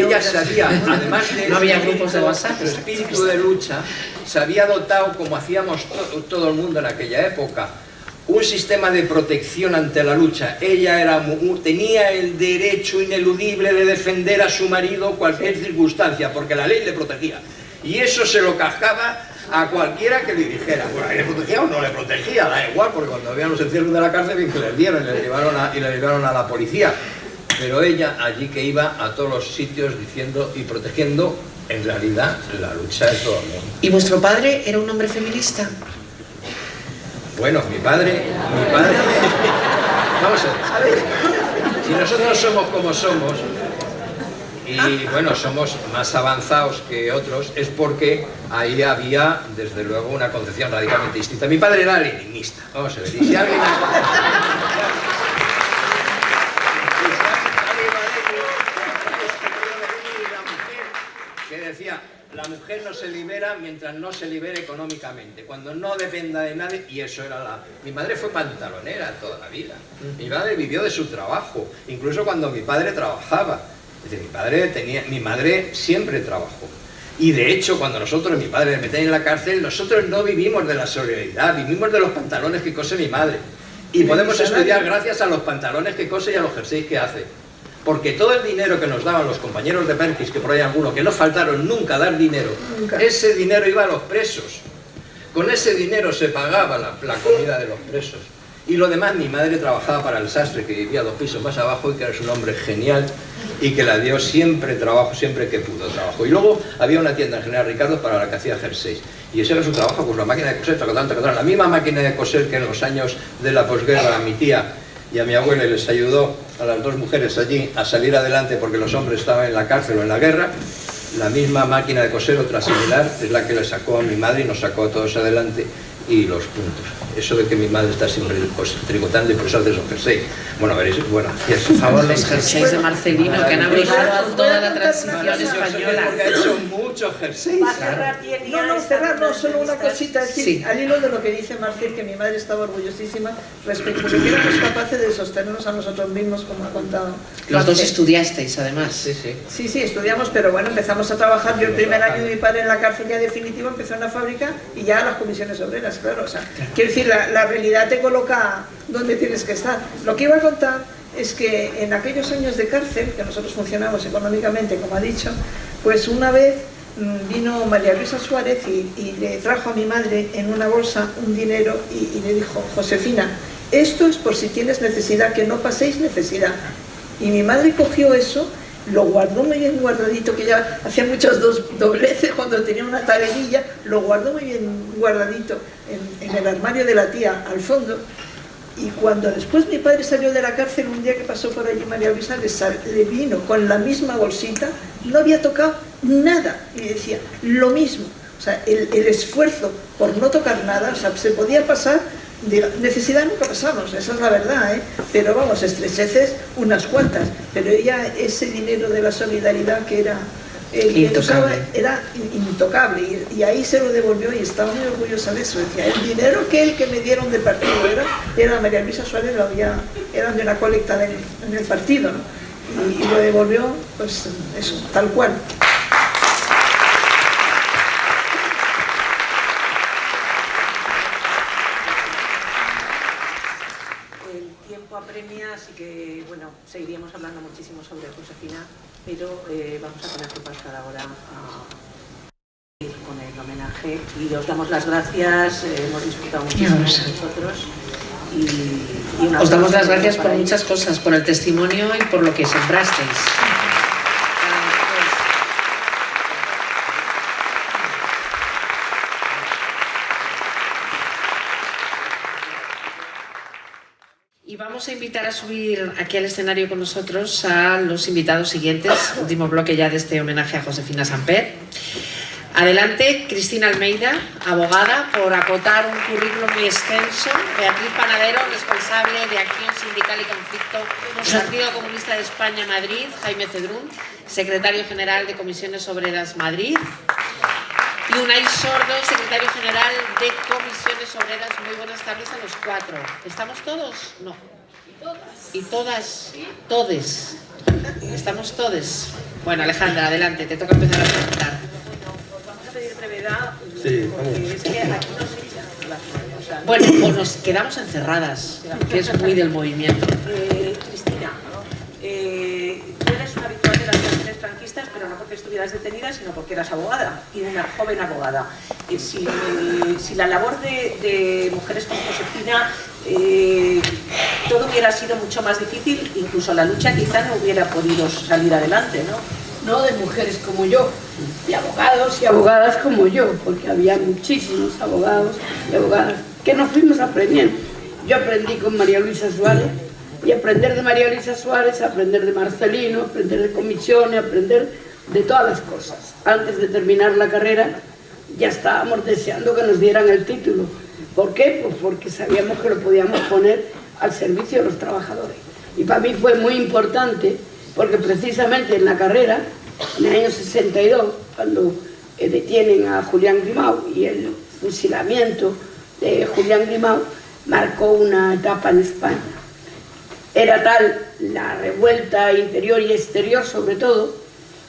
ella sabía, además de no había grupos de WhatsApp, su espíritu de lucha, se había dotado, como hacíamos todo el mundo en aquella época, un sistema de protección ante la lucha. Ella tenía el derecho ineludible de defender a su marido en cualquier circunstancia, porque la ley le protegía. Y eso se lo cascaba a cualquiera que le dijera. Bueno, ¿le protegía o no le protegía? Da igual, porque cuando habían los encierros de la cárcel, bien que les dieron y le llevaron a la policía. Pero ella, allí que iba a todos los sitios diciendo y protegiendo, en realidad, la lucha de todo el mundo. ¿Y vuestro padre era un hombre feminista? Bueno, mi padre... Vamos a ver. Si nosotros somos como somos, y bueno, somos más avanzados que otros, es porque ahí había, desde luego, una concepción radicalmente distinta. Mi padre era leninista. Vamos a ver. Y si alguien... que decía, la mujer no se libera mientras no se libere económicamente, cuando no dependa de nadie, y eso era Mi madre fue pantalonera toda la vida, mi madre vivió de su trabajo, incluso cuando mi padre trabajaba. Es decir, mi madre siempre trabajó, Y de hecho, cuando nosotros, mi padre, me meten en la cárcel, nosotros no vivimos de la solidaridad, vivimos de los pantalones que cose mi madre. Y podemos estudiar gracias a los pantalones que cose y a los jerseys que hace. Porque todo el dinero que nos daban los compañeros de Perkins, que por ahí hay algunos que no faltaron nunca a dar dinero, ese dinero iba a los presos. Con ese dinero se pagaba la comida de los presos. Y lo demás, mi madre trabajaba para el sastre, que vivía 2 pisos más abajo y que era un hombre genial y que la dio siempre trabajo, siempre que pudo trabajo. Y luego había una tienda en General Ricardo para la que hacía jerseys. Y ese era su trabajo, pues la máquina de coser, la misma máquina de coser que en los años de la posguerra a mi tía y a mi abuela les ayudó a las 2 mujeres allí a salir adelante porque los hombres estaban en la cárcel o en la guerra. La misma máquina de coser, otra similar, es la que le sacó a mi madre y nos sacó a todos adelante. Y los puntos. Eso de que mi madre está siempre pues, tricotando y por eso hace esos jerseys. Bueno, veréis, bueno, por favor, los jerseys de Marcelino que han abrigado a toda la transición española. Porque ha hecho muchos jerseys. Cerrar no, solo una cosita, es decir, al hilo de lo que dice Marcel, que mi madre estaba orgullosísima respecto a que éramos capaces de sostenernos a nosotros mismos, como ha contado. Los dos estudiasteis, además. Sí, estudiamos, pero bueno, empezamos a trabajar. Yo el primer año de mi padre en la cárcel ya definitivo empezó en la fábrica y ya las comisiones obreras. Claro, o sea, quiero decir, la realidad te coloca donde tienes que estar. Lo que iba a contar es que en aquellos años de cárcel, que nosotros funcionamos económicamente, como ha dicho, pues una vez vino María Luisa Suárez y le trajo a mi madre en una bolsa un dinero y le dijo: Josefina, esto es por si tienes necesidad, que no paséis necesidad. Y mi madre cogió eso, lo guardó muy bien guardadito, que ya hacía muchas dobleces cuando tenía una talerilla, lo guardó muy bien guardadito en el armario de la tía, al fondo. Y cuando después mi padre salió de la cárcel, un día que pasó por allí María Luisa, le vino con la misma bolsita, no había tocado nada, y decía, lo mismo. O sea, el esfuerzo por no tocar nada, o sea, se podía pasar, necesidad nunca pasamos, esa es la verdad, ¿eh? Pero vamos, estrecheces unas cuantas, pero ella, ese dinero de la solidaridad que era intocable. Era intocable, y ahí se lo devolvió y estaba muy orgullosa de eso. Decía, el dinero que me dieron de partido era María Luisa Suárez, eran de una colecta en el partido, ¿no? Y lo devolvió, pues eso, tal cual. Apremia, así que bueno, seguiríamos hablando muchísimo sobre Josefina, pero vamos a tener que pasar ahora con el homenaje y os damos las gracias, hemos disfrutado muchísimo con vosotros y os damos las gracias por muchas cosas, por el testimonio y por lo que sembrasteis. Y vamos a invitar a subir aquí al escenario con nosotros a los invitados siguientes, último bloque ya de este homenaje a Josefina Samper. Adelante, Cristina Almeida, abogada, por acotar un currículum muy extenso. Beatriz Panadero, responsable de Acción Sindical y Conflicto, Partido Comunista de España, Madrid. Jaime Cedrún, secretario general de Comisiones Obreras, Madrid. Y Unai Sordo, secretario general de Comisiones Obreras. Muy buenas tardes a los 4. ¿Estamos todos? No. ¿Y todas? Todes. ¿Estamos todes? Bueno, Alejandra, adelante, te toca empezar a preguntar. Vamos a pedir brevedad, sí, porque es que aquí nos echan. O sea, bueno, pues nos quedamos encerradas, que es muy del movimiento. Cristina, tú eres una habitual de las cárceles franquistas, pero no porque estuvieras detenida, sino porque eras abogada, y una joven abogada. Si la labor de mujeres como Josefina, todo hubiera sido mucho más difícil, incluso la lucha quizá no hubiera podido salir adelante, ¿no? No de mujeres como yo, de abogados y abogadas como yo, porque había muchísimos abogados y abogadas que nos fuimos aprendiendo. Yo aprendí con María Luisa Suárez, y aprender de María Luisa Suárez, aprender de Marcelino, aprender de comisiones, aprender de todas las cosas. Antes de terminar la carrera ya estábamos deseando que nos dieran el título. ¿Por qué? Pues porque sabíamos que lo podíamos poner al servicio de los trabajadores. Y para mí fue muy importante, porque precisamente en la carrera, en el año 62, cuando detienen a Julián Grimau y el fusilamiento de Julián Grimau, marcó una etapa en España. Era tal la revuelta interior y exterior, sobre todo,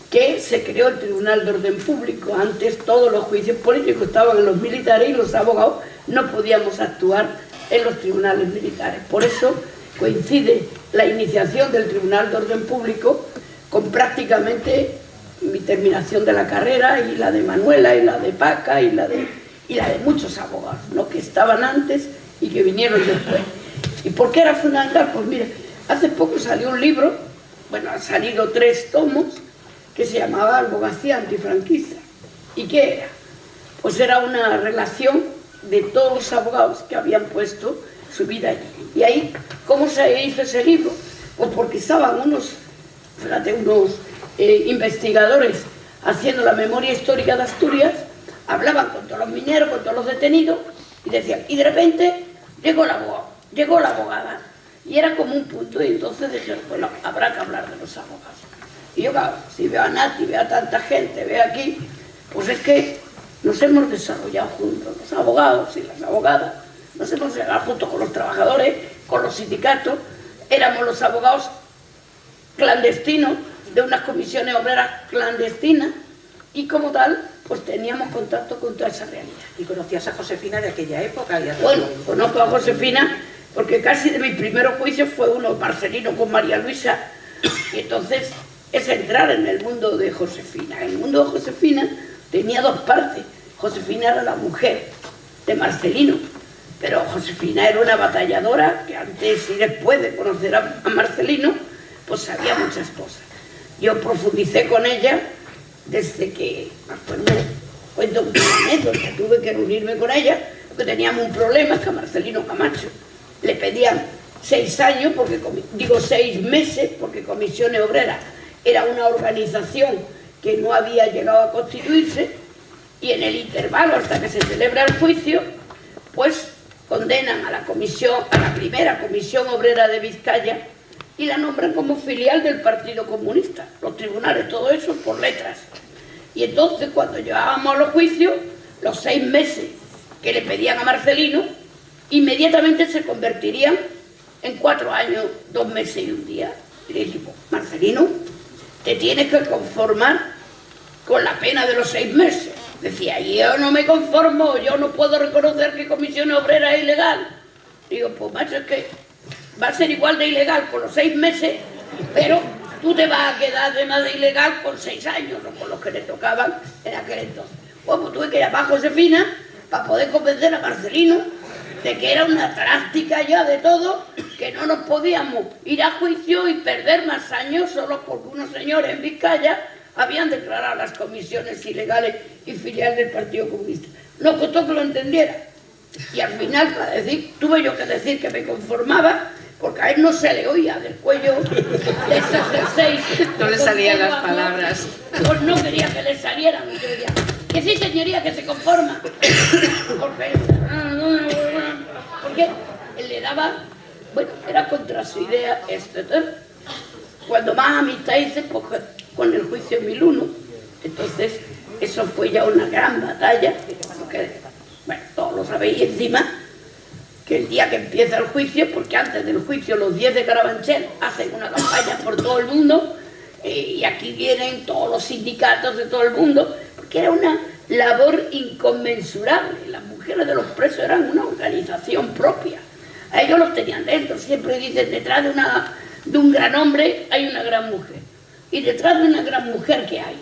que se creó el Tribunal de Orden Público. Antes todos los juicios políticos estaban en los militares y los abogados no podíamos actuar en los tribunales militares. Por eso coincide la iniciación del Tribunal de Orden Público con prácticamente mi terminación de la carrera, y la de Manuela, y la de Paca, y la de muchos abogados, ¿no?, que estaban antes y que vinieron después. ¿Y por qué era fundamental? Pues mire, hace poco salió un libro, bueno, han salido 3 tomos, que se llamaba Abogacía Antifranquista. ¿Y qué era? Pues era una relación de todos los abogados que habían puesto su vida allí. Y ahí, ¿cómo se hizo ese libro? Pues porque estaban unos investigadores haciendo la memoria histórica de Asturias, hablaban con todos los mineros, con todos los detenidos, y decían, y de repente llegó el abogado, llegó la abogada, y era como un punto, y entonces dijeron, bueno, habrá que hablar de los abogados. Y yo, claro, si veo a Nati, veo a tanta gente, veo aquí, pues es que nos hemos desarrollado juntos, los abogados y las abogadas, nos hemos desarrollado juntos con los trabajadores, con los sindicatos, éramos los abogados clandestinos de unas comisiones obreras clandestinas, y como tal, pues teníamos contacto con toda esa realidad. ¿Y conocías a Josefina de aquella época? Bueno, conozco a Josefina porque casi de mis primeros juicios fue uno Marcelino con María Luisa, y entonces es entrar en el mundo de Josefina. El mundo de Josefina tenía 2 partes. Josefina era la mujer de Marcelino, pero Josefina era una batalladora que antes y después de conocer a Marcelino, pues sabía muchas cosas. Yo profundicé con ella desde que, pues me cuento un anécdota, tuve que reunirme con ella, porque teníamos un problema, es que a Marcelino Camacho le pedían 6 años, porque, digo 6 meses, porque Comisiones Obreras era una organización que no había llegado a constituirse, y en el intervalo hasta que se celebra el juicio, pues condenan a la primera Comisión Obrera de Vizcaya y la nombran como filial del Partido Comunista. Los tribunales, todo eso por letras. Y entonces, cuando llevábamos a los juicios, los 6 meses que le pedían a Marcelino, inmediatamente se convertirían en 4 años, 2 meses y 1 día. Y le digo, Marcelino, te tienes que conformar con la pena de los 6 meses. Decía, yo no me conformo, yo no puedo reconocer que Comisión Obrera es ilegal. Digo, pues macho, es que va a ser igual de ilegal con los 6 meses, pero tú te vas a quedar de más de ilegal con 6 años, o con los que le tocaban en aquel entonces. Bueno, pues tuve que llamar a Josefina para poder convencer a Marcelino de que era una práctica ya de todo, que no nos podíamos ir a juicio y perder más años solo porque unos señores en Vizcaya habían declarado las comisiones ilegales y filial del Partido Comunista. Nos costó que lo entendiera. Y al final, para decir, tuve yo que decir que me conformaba, porque a él no se le oía del cuello de esas del 6. No le salían las palabras. Pues no quería que le salieran. Y yo decía, que sí, señoría, que se conforma. Porque él le daba, bueno, era contra su idea, cuando más amistad hice, pues, con el juicio 1001. Entonces, eso fue ya una gran batalla, porque, bueno, todos lo sabéis, encima, que el día que empieza el juicio, porque antes del juicio los 10 de Carabanchel hacen una campaña por todo el mundo, y aquí vienen todos los sindicatos de todo el mundo, porque era una labor inconmensurable. Las mujeres de los presos eran una organización propia. A ellos los tenían dentro. Siempre dicen, detrás de un gran hombre hay una gran mujer. Y detrás de una gran mujer, ¿qué hay?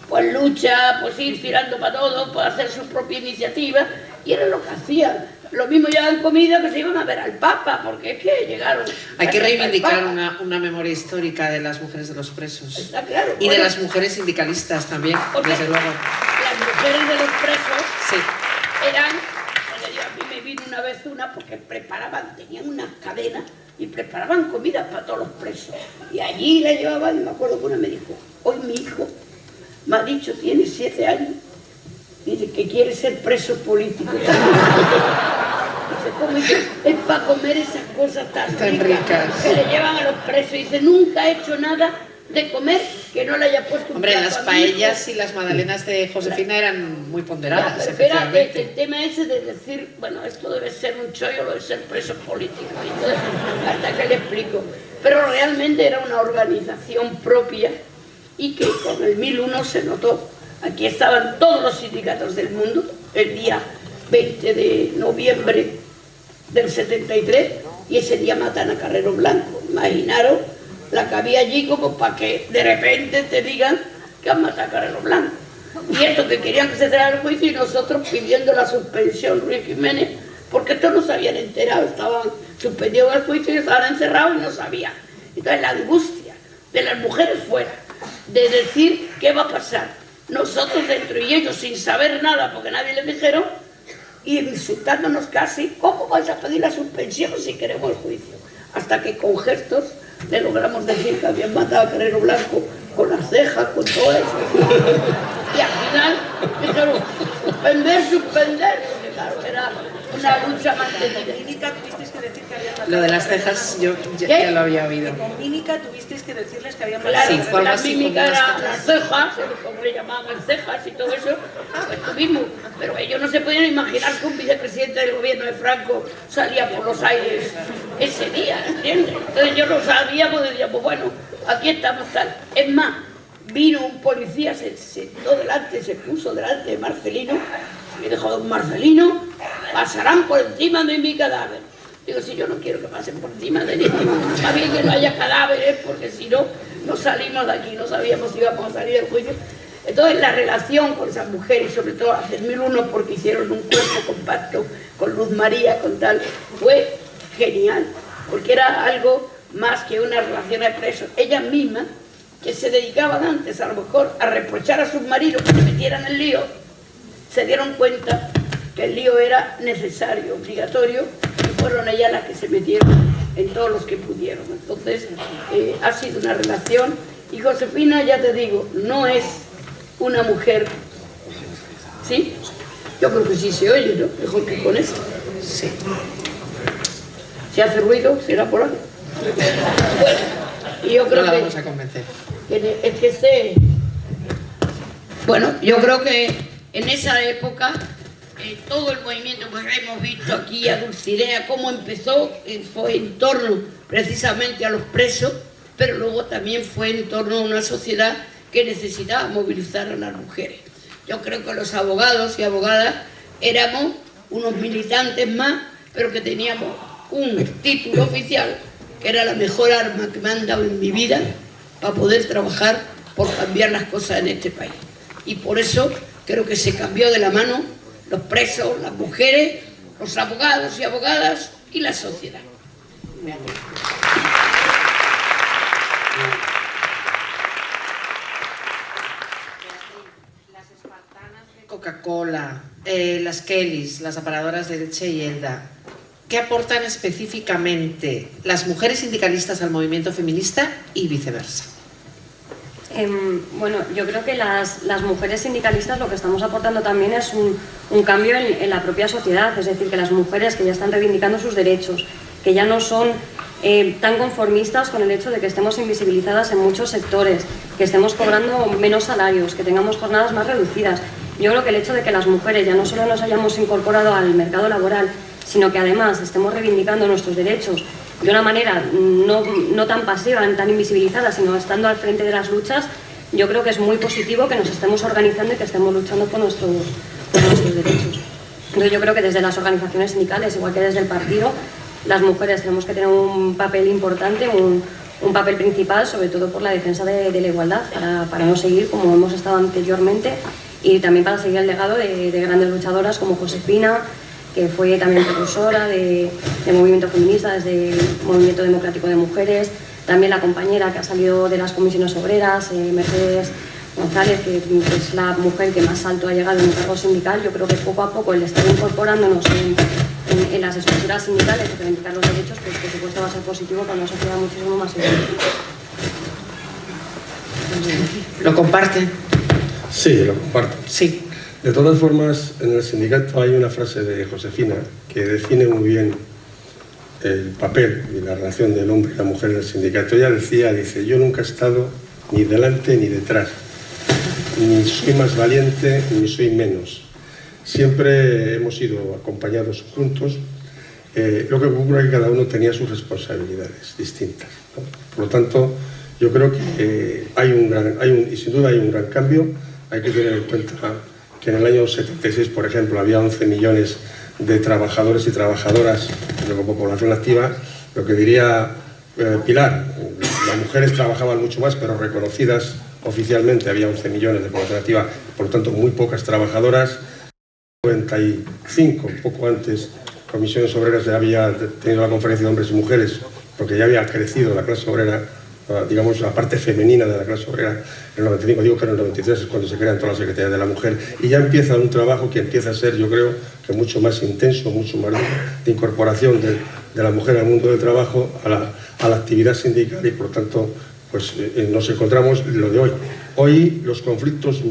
Pues lucha, pues ir tirando para todo, pues hacer su propia iniciativa. Y era lo que hacían. Lo mismo llevaban comida que se iban a ver al Papa, porque es que llegaron... Hay que reivindicar una memoria histórica de las mujeres de los presos. Está claro. Y de las mujeres sindicalistas también, desde luego. Las mujeres de los presos sí. Eran... Bueno, a mí me vino una vez una porque preparaban, tenían unas cadenas y preparaban comida para todos los presos. Y allí la llevaban, y me acuerdo que una me dijo, hoy mi hijo me ha dicho, tiene 7 años, dice que quiere ser preso político. Dice, ¿cómo es para comer esas cosas tan ricas que le llevan a los presos? Y dice, nunca he hecho nada de comer que no le haya puesto un Hombre, plato las a mi paellas hijo. y las magdalenas de Josefina eran muy ponderadas, Ya, pero era efectivamente. el tema ese de decir, bueno, esto debe ser un chollo, lo de ser preso político. Y entonces, hasta que le explico. Pero realmente era una organización propia y que con el 1001 se notó. Aquí estaban todos los sindicatos del mundo el día 20 de noviembre del 73 y ese día matan a Carrero Blanco. Imaginaros la que había allí como para que de repente te digan que han matado a Carrero Blanco. Y esto que querían que se cerrara el juicio y nosotros pidiendo la suspensión, Ruiz Jiménez, porque estos no se habían enterado, estaban suspendidos el juicio y estaban encerrados y no sabían. Entonces la angustia de las mujeres fuera, de decir qué va a pasar, nosotros dentro y ellos sin saber nada porque nadie les dijeron, y insultándonos casi, ¿cómo vais a pedir la suspensión si queremos el juicio? Hasta que con gestos le logramos decir que habían matado a Carrero Blanco con las cejas, con todo eso. Y al final dijeron, suspender, porque claro, era una lucha mantenida. Mímica tuvisteis que decir que habían matado. Lo de las cejas yo ya lo había oído. Con mímica tuvisteis que decirles que habían Claro, matado. Sí, la mímica era las cejas, como le llamaban cejas y todo eso, pues tuvimos. Pero ellos no se podían imaginar que un vicepresidente del gobierno de Franco salía por los aires ese día, ¿entiendes? Entonces yo lo sabíamos, decíamos, bueno, aquí estamos tal. Es más, vino un policía, se sentó delante, se puso delante de Marcelino, y dijo, don Marcelino, pasarán por encima de mi cadáver. Digo, si yo no quiero que pasen por encima de ninguno, más bien que no haya cadáveres, porque si no, no salimos de aquí, no sabíamos si íbamos a salir del juicio. Entonces la relación con esas mujeres, sobre todo hace 1001, porque hicieron un cuerpo compacto con Luz María, con tal, fue genial, porque era algo más que una relación de presos. Ellas mismas, que se dedicaban antes a lo mejor a reprochar a sus maridos que se metieran en el lío, se dieron cuenta que el lío era necesario, obligatorio, y fueron ellas las que se metieron en todos los que pudieron. Entonces ha sido una relación, y Josefina, ya te digo, no es una mujer, ¿sí? Yo creo que sí se oye, ¿no? Mejor que con eso. Sí. Si hace ruido, será por algo. Bueno, y yo creo no la que vamos a convencer. es que esté... Bueno, yo creo que en esa época todo el movimiento que hemos visto aquí a Dulcinea, cómo empezó, fue en torno precisamente a los presos, pero luego también fue en torno a una sociedad que necesitaba movilizar a las mujeres. Yo creo que los abogados y abogadas éramos unos militantes más, pero que teníamos un título oficial, que era la mejor arma que me han dado en mi vida para poder trabajar por cambiar las cosas en este país. Y por eso creo que se cambió de la mano los presos, las mujeres, los abogados y abogadas y la sociedad. Coca-Cola, las Kellys, las aparadoras de leche y Elda, ¿qué aportan específicamente las mujeres sindicalistas al movimiento feminista y viceversa? Bueno, yo creo que las mujeres sindicalistas lo que estamos aportando también es un cambio en la propia sociedad, es decir, que las mujeres que ya están reivindicando sus derechos, que ya no son tan conformistas con el hecho de que estemos invisibilizadas en muchos sectores, que estemos cobrando menos salarios, que tengamos jornadas más reducidas. Yo creo que el hecho de que las mujeres ya no solo nos hayamos incorporado al mercado laboral, sino que además estemos reivindicando nuestros derechos de una manera no tan pasiva, tan invisibilizada, sino estando al frente de las luchas, yo creo que es muy positivo que nos estemos organizando y que estemos luchando por nuestros derechos. Entonces yo creo que desde las organizaciones sindicales, igual que desde el partido, las mujeres tenemos que tener un papel importante, un papel principal, sobre todo por la defensa de la igualdad, para no seguir como hemos estado anteriormente, y también para seguir el legado de grandes luchadoras como Josefina, que fue también precursora de movimiento feminista, desde el Movimiento Democrático de Mujeres, también la compañera que ha salido de las comisiones obreras, Mercedes González, que es la mujer que más alto ha llegado en un cargo sindical. Yo creo que poco a poco el estar incorporándonos en las estructuras sindicales y reivindicar los derechos, pues por supuesto va a ser positivo para una sociedad muchísimo más igual. ¿Lo comparten? Sí, lo comparto. Sí. De todas formas, en el sindicato hay una frase de Josefina que define muy bien el papel y la relación del hombre y la mujer en el sindicato. Ella dice, yo nunca he estado ni delante ni detrás, ni soy más valiente ni soy menos. Siempre hemos ido acompañados juntos, lo que ocurre es que cada uno tenía sus responsabilidades distintas, ¿no? Por lo tanto, yo creo que hay un y sin duda hay un gran cambio. Hay que tener en cuenta que en el año 76, por ejemplo, había 11 millones de trabajadores y trabajadoras como población activa. Lo que diría Pilar, las mujeres trabajaban mucho más, pero reconocidas oficialmente había 11 millones de población activa, por lo tanto muy pocas trabajadoras. En 95, poco antes, Comisiones Obreras ya había tenido la conferencia de hombres y mujeres, porque ya había crecido la clase obrera, digamos, la parte femenina de la clase obrera. En el 95, digo que en el 93 es cuando se crean todas las secretarías de la mujer, y ya empieza un trabajo que empieza a ser, yo creo, que mucho más intenso, mucho más de incorporación de la mujer al mundo del trabajo, a la actividad sindical, y por lo tanto, pues nos encontramos lo de hoy. Hoy los conflictos,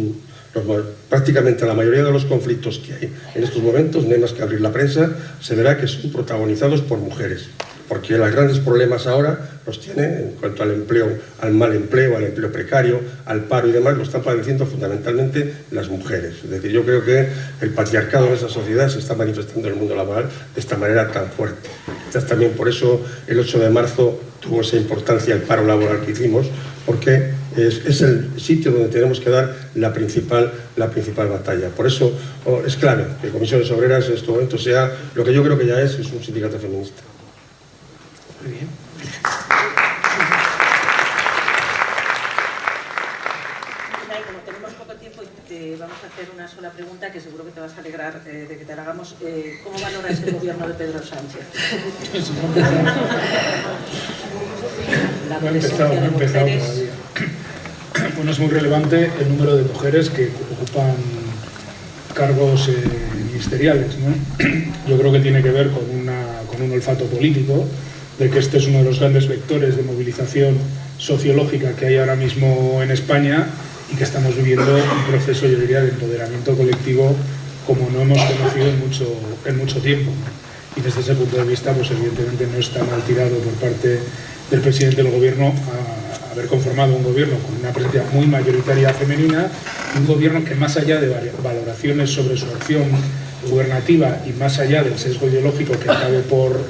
prácticamente la mayoría de los conflictos que hay en estos momentos, no hay más que abrir la prensa, se verá que son protagonizados por mujeres, porque los grandes problemas ahora los tienen en cuanto al empleo, al mal empleo, al empleo precario, al paro y demás, lo están padeciendo fundamentalmente las mujeres. Es decir, yo creo que el patriarcado en esa sociedad se está manifestando en el mundo laboral de esta manera tan fuerte. Quizás también por eso el 8 de marzo tuvo esa importancia el paro laboral que hicimos, porque es el sitio donde tenemos que dar la principal batalla. Por eso es clave que Comisiones Obreras en este momento sea lo que yo creo que ya es un sindicato feminista. Muy bien. Como tenemos poco tiempo, te vamos a hacer una sola pregunta que seguro que te vas a alegrar de que te la hagamos. ¿Cómo valoras el gobierno de Pedro Sánchez? La presencia de mujeres. Bueno, es muy relevante el número de mujeres que ocupan cargos ministeriales, ¿no? Yo creo que tiene que ver con un olfato político, de que este es uno de los grandes vectores de movilización sociológica que hay ahora mismo en España, y que estamos viviendo un proceso, yo diría, de empoderamiento colectivo como no hemos conocido en mucho tiempo. Y desde ese punto de vista, pues evidentemente no está mal tirado por parte del presidente del gobierno a haber conformado un gobierno con una presencia muy mayoritaria femenina, un gobierno que, más allá de valoraciones sobre su acción gubernativa y más allá del sesgo ideológico que acabe por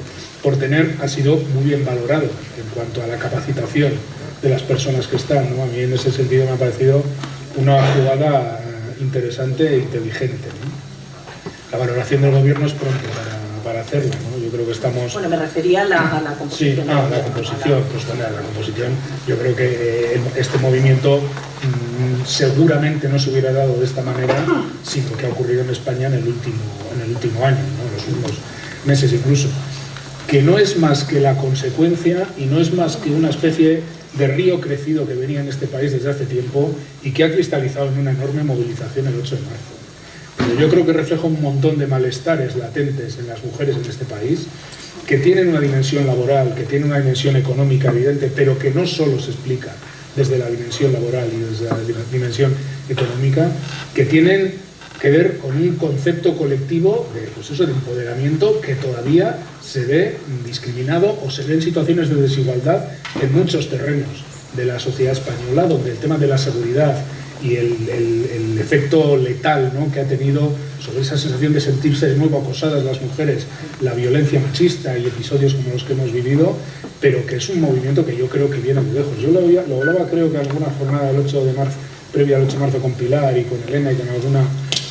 tener, ha sido muy bien valorado en cuanto a la capacitación de las personas que están, ¿no? A mí en ese sentido me ha parecido una jugada interesante e inteligente, ¿no? La valoración del gobierno es pronto para hacerla, ¿no? Yo creo que estamos... Bueno, me refería a la composición. Sí, la composición, pues bueno, la composición, yo creo que este movimiento seguramente no se hubiera dado de esta manera sin lo que ha ocurrido en España en el último año, ¿no? En los últimos meses incluso, que no es más que la consecuencia y no es más que una especie de río crecido que venía en este país desde hace tiempo y que ha cristalizado en una enorme movilización el 8 de marzo. Pero yo creo que refleja un montón de malestares latentes en las mujeres en este país, que tienen una dimensión laboral, que tienen una dimensión económica evidente, pero que no solo se explica desde la dimensión laboral y desde la dimensión económica, que tienen que ver con un concepto colectivo de empoderamiento que todavía se ve discriminado o se ve en situaciones de desigualdad en muchos terrenos de la sociedad española, donde el tema de la seguridad y el efecto letal, ¿no?, que ha tenido sobre esa sensación de sentirse muy acosadas las mujeres, la violencia machista y episodios como los que hemos vivido, pero que es un movimiento que yo creo que viene muy lejos. Yo lo hablaba, creo que en alguna jornada del 8 de marzo, previa al 8 de marzo, con Pilar y con Elena y con alguna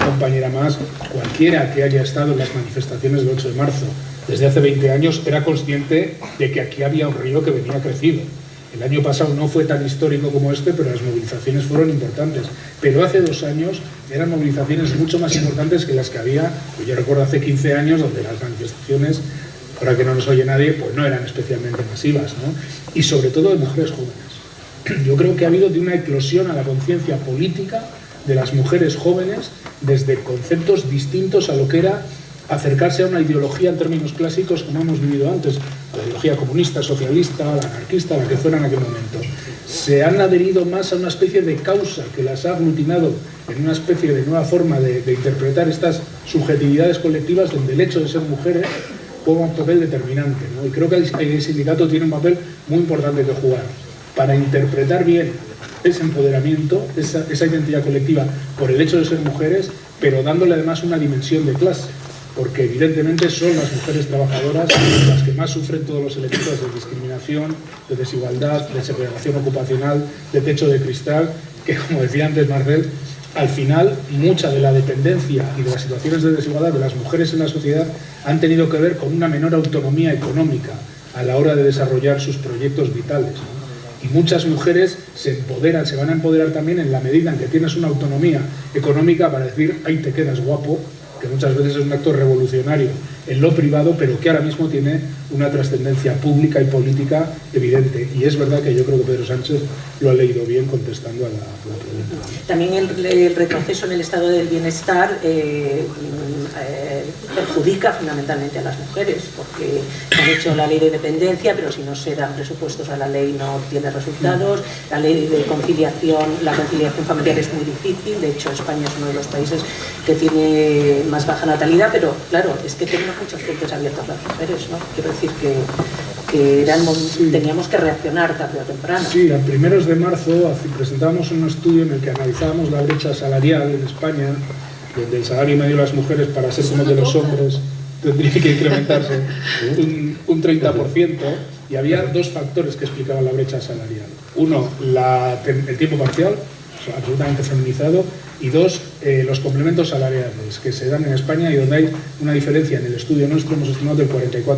compañera más. Cualquiera que haya estado en las manifestaciones del 8 de marzo desde hace 20 años era consciente de que aquí había un río que venía crecido. El año pasado no fue tan histórico como este, pero las movilizaciones fueron importantes. Pero hace 2 años eran movilizaciones mucho más importantes que las que había, pues yo recuerdo hace 15 años, donde las manifestaciones, ahora que no nos oye nadie, pues no eran especialmente masivas, ¿no? Y sobre todo de mujeres jóvenes. Yo creo que ha habido de una eclosión a la conciencia política de las mujeres jóvenes desde conceptos distintos a lo que era acercarse a una ideología en términos clásicos como hemos vivido antes, la ideología comunista, socialista, la anarquista, la que fuera en aquel momento. Se han adherido más a una especie de causa que las ha aglutinado en una especie de nueva forma de interpretar estas subjetividades colectivas, donde el hecho de ser mujeres juega un papel determinante, ¿no? Y creo que el sindicato tiene un papel muy importante que jugar para interpretar bien ese empoderamiento, esa identidad colectiva por el hecho de ser mujeres, pero dándole además una dimensión de clase. porque evidentemente son las mujeres trabajadoras las que más sufren todos los elementos de discriminación, de desigualdad, de segregación ocupacional, de techo de cristal, que, como decía antes Marcel, al final mucha de la dependencia y de las situaciones de desigualdad de las mujeres en la sociedad han tenido que ver con una menor autonomía económica a la hora de desarrollar sus proyectos vitales, ¿no? Y muchas mujeres se empoderan, se van a empoderar también en la medida en que tienes una autonomía económica para decir, ahí te quedas guapo, que muchas veces es un acto revolucionario en lo privado, pero que ahora mismo tiene una trascendencia pública y política evidente. Y es verdad que yo creo que Pedro Sánchez lo ha leído bien contestando a la pregunta. También el retroceso en el estado del bienestar perjudica fundamentalmente a las mujeres, porque han hecho la ley de dependencia, pero si no se dan presupuestos a la ley no obtiene resultados. La ley de conciliación, la conciliación familiar es muy difícil. De hecho, España es uno de los países que tiene más baja natalidad, pero claro, es que tenemos muchos frentes abiertos las mujeres, ¿no? Quiero decir que teníamos que reaccionar tarde o temprano. Sí, a primeros de marzo presentábamos un estudio en el que analizábamos la brecha salarial en España, donde el salario medio de las mujeres para ser como el de los hombres tendría que incrementarse un 30%, y había dos factores que explicaban la brecha salarial. Uno, el tiempo parcial, absolutamente feminizado, y dos, los complementos salariales que se dan en España y donde hay una diferencia. En el estudio nuestro hemos estimado del 44%.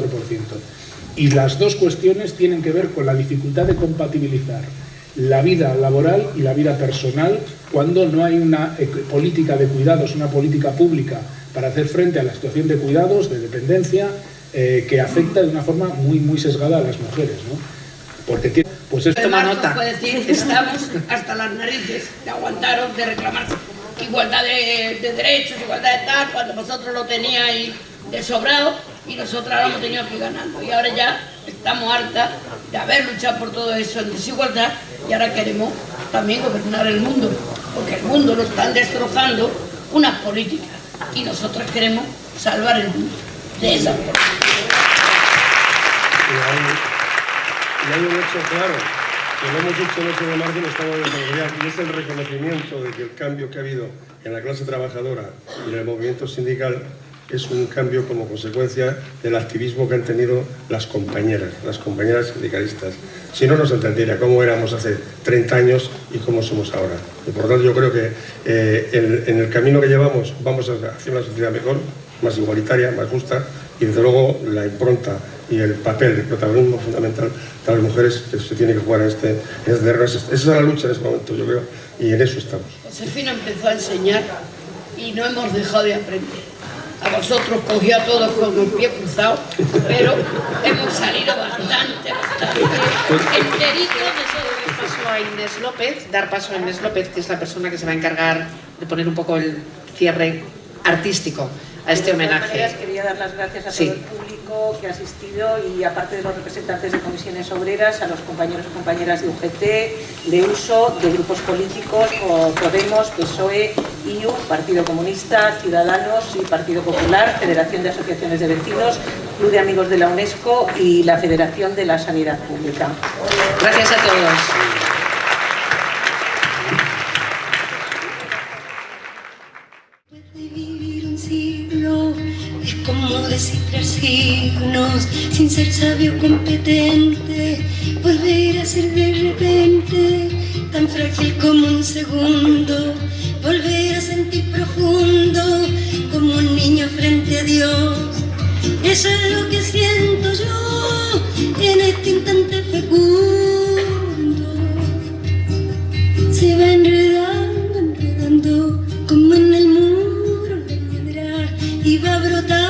Y las dos cuestiones tienen que ver con la dificultad de compatibilizar la vida laboral y la vida personal cuando no hay una política de cuidados, una política pública para hacer frente a la situación de cuidados, de dependencia, que afecta de una forma muy sesgada a las mujeres, ¿no? Porque pues esto toma nota. Fue decir, estamos hasta las narices de aguantaros, de reclamar igualdad de derechos, igualdad de tal, cuando vosotros lo teníais de sobrado y nosotros lo hemos tenido que ir ganando. Y ahora ya estamos hartas de haber luchado por todo eso en desigualdad y ahora queremos también gobernar el mundo, porque el mundo lo están destrozando unas políticas y nosotros queremos salvar el mundo de esas políticas. Y hay un hecho claro, que lo hemos dicho el 8 de marzo y lo estamos viendo ya, y es el reconocimiento de que el cambio que ha habido en la clase trabajadora y en el movimiento sindical es un cambio como consecuencia del activismo que han tenido las compañeras sindicalistas. Si no, nos entendería cómo éramos hace 30 años y cómo somos ahora. Y por lo tanto, yo creo que en el camino que llevamos vamos hacia una sociedad mejor, más igualitaria, más justa, y desde luego la impronta y el papel de protagonismo fundamental de las mujeres que se tiene que jugar en este terreno. Esa es la lucha en este momento, yo creo, y en eso estamos. Josefina empezó a enseñar y no hemos dejado de aprender. A vosotros cogió a todos con el pie cruzado, pero hemos salido bastante enteritos de todo. Paso a Inés López, dar paso a Inés López, que es la persona que se va a encargar de poner un poco el cierre artístico a este homenaje. Quería dar las gracias a todo el público que ha asistido y aparte de los representantes de comisiones obreras, a los compañeros y compañeras de UGT, de USO, de grupos políticos como Podemos, PSOE, IU, Partido Comunista, Ciudadanos y Partido Popular, Federación de Asociaciones de Vecinos, Club de Amigos de la UNESCO y la Federación de la Sanidad Pública. Gracias a todos. Es como descifrar signos sin ser sabio competente, volver a ser de repente tan frágil como un segundo, volver a sentir profundo como un niño frente a Dios. Eso es lo que siento yo en este instante fecundo. Se va enredando como en el muro de piedra y va brotando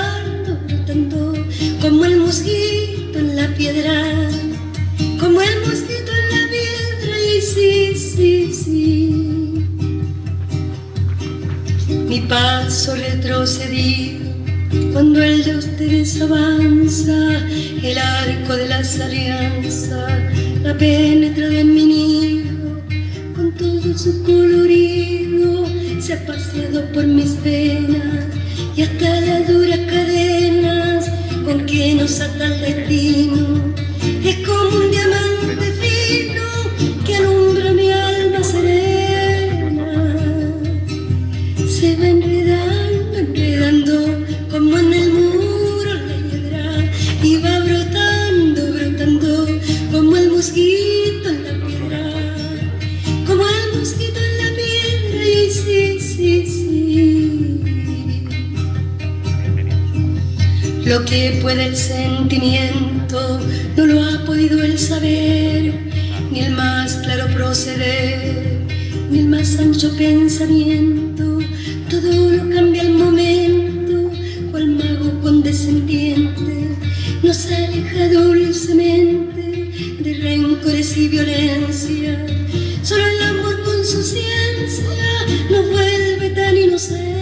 como el mosquito en la piedra, como el mosquito en la piedra. Y sí, mi paso retrocedido cuando el de ustedes avanza, el arco de las alianzas ha penetrado en mi nido, con todo su colorido se ha paseado por mis venas y hasta las duras cadenas con que nos ata el destino. Es como un diamante fino que alumbra mi alma serena. Se va enredando como en el lo que puede el sentimiento, no lo ha podido el saber, ni el más claro proceder, ni el más ancho pensamiento. Todo lo cambia al momento, cual mago condescendiente nos aleja dulcemente de rencores y violencia. Solo el amor con su ciencia nos vuelve tan inocentes.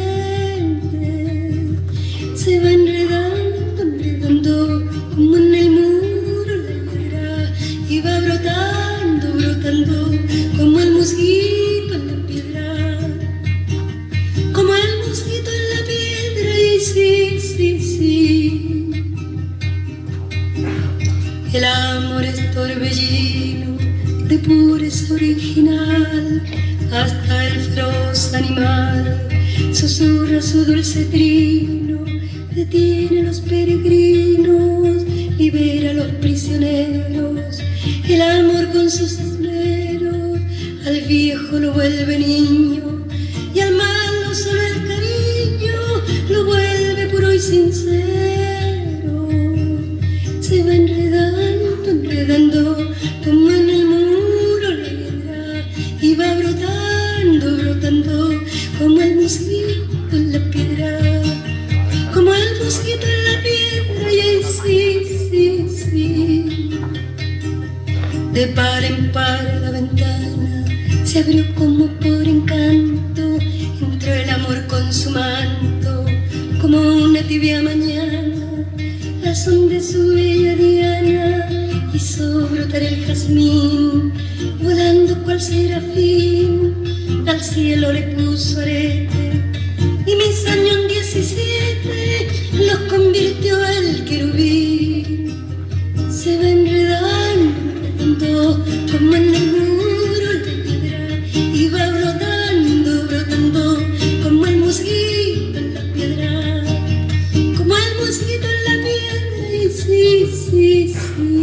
Se va enredando, enredando como en el muro la hiedra, y va brotando, brotando como el mosquito en la piedra, como el mosquito en la piedra. Y sí, sí, sí, el amor es torbellino de pureza original, hasta el feroz animal susurra su dulce trino, detiene a los peregrinos, libera a los prisioneros. El amor con sus esmeros al viejo lo vuelve niño, y al malo solo el cariño lo vuelve puro y sincero. Se va enredando, enredando como en el muro la hiedra, y va brotando, brotando como el mosquito en la piedra, como el mosquito en la piedra. Y ahí sí, sí, sí, de par en par la ventana se abrió como por encanto, entró el amor con su manto, como una tibia mañana, al son de su bella diana, hizo brotar el jazmín, volando cual serafín, al cielo le puso arete, y mis años en 17 los convirtió el querubín. Se va enredando, enredando como en el muro la piedra, y va brotando, brotando como el mosquito en la piedra, como el mosquito en la piedra. Y sí, sí, sí.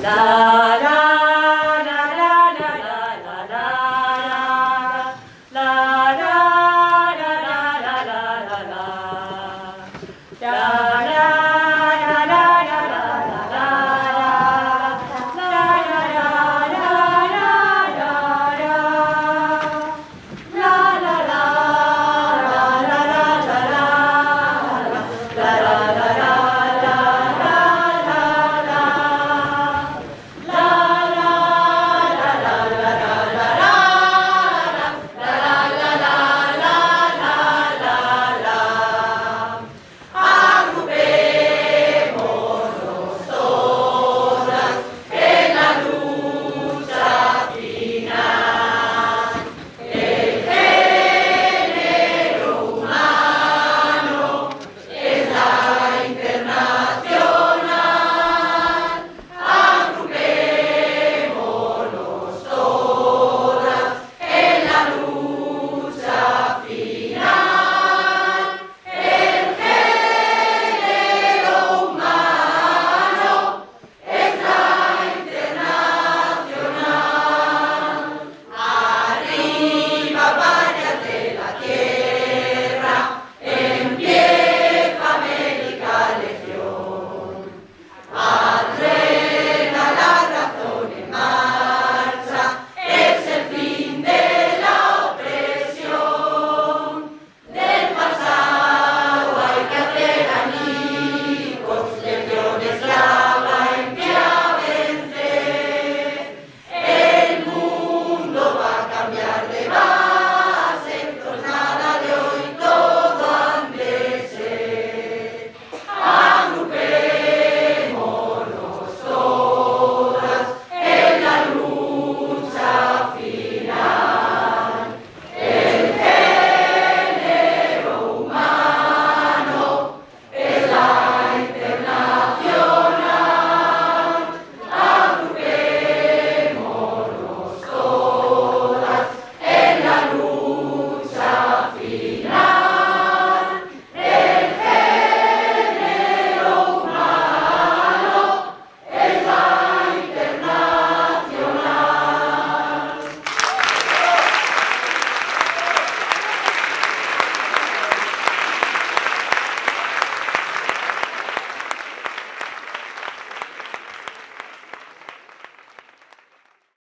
La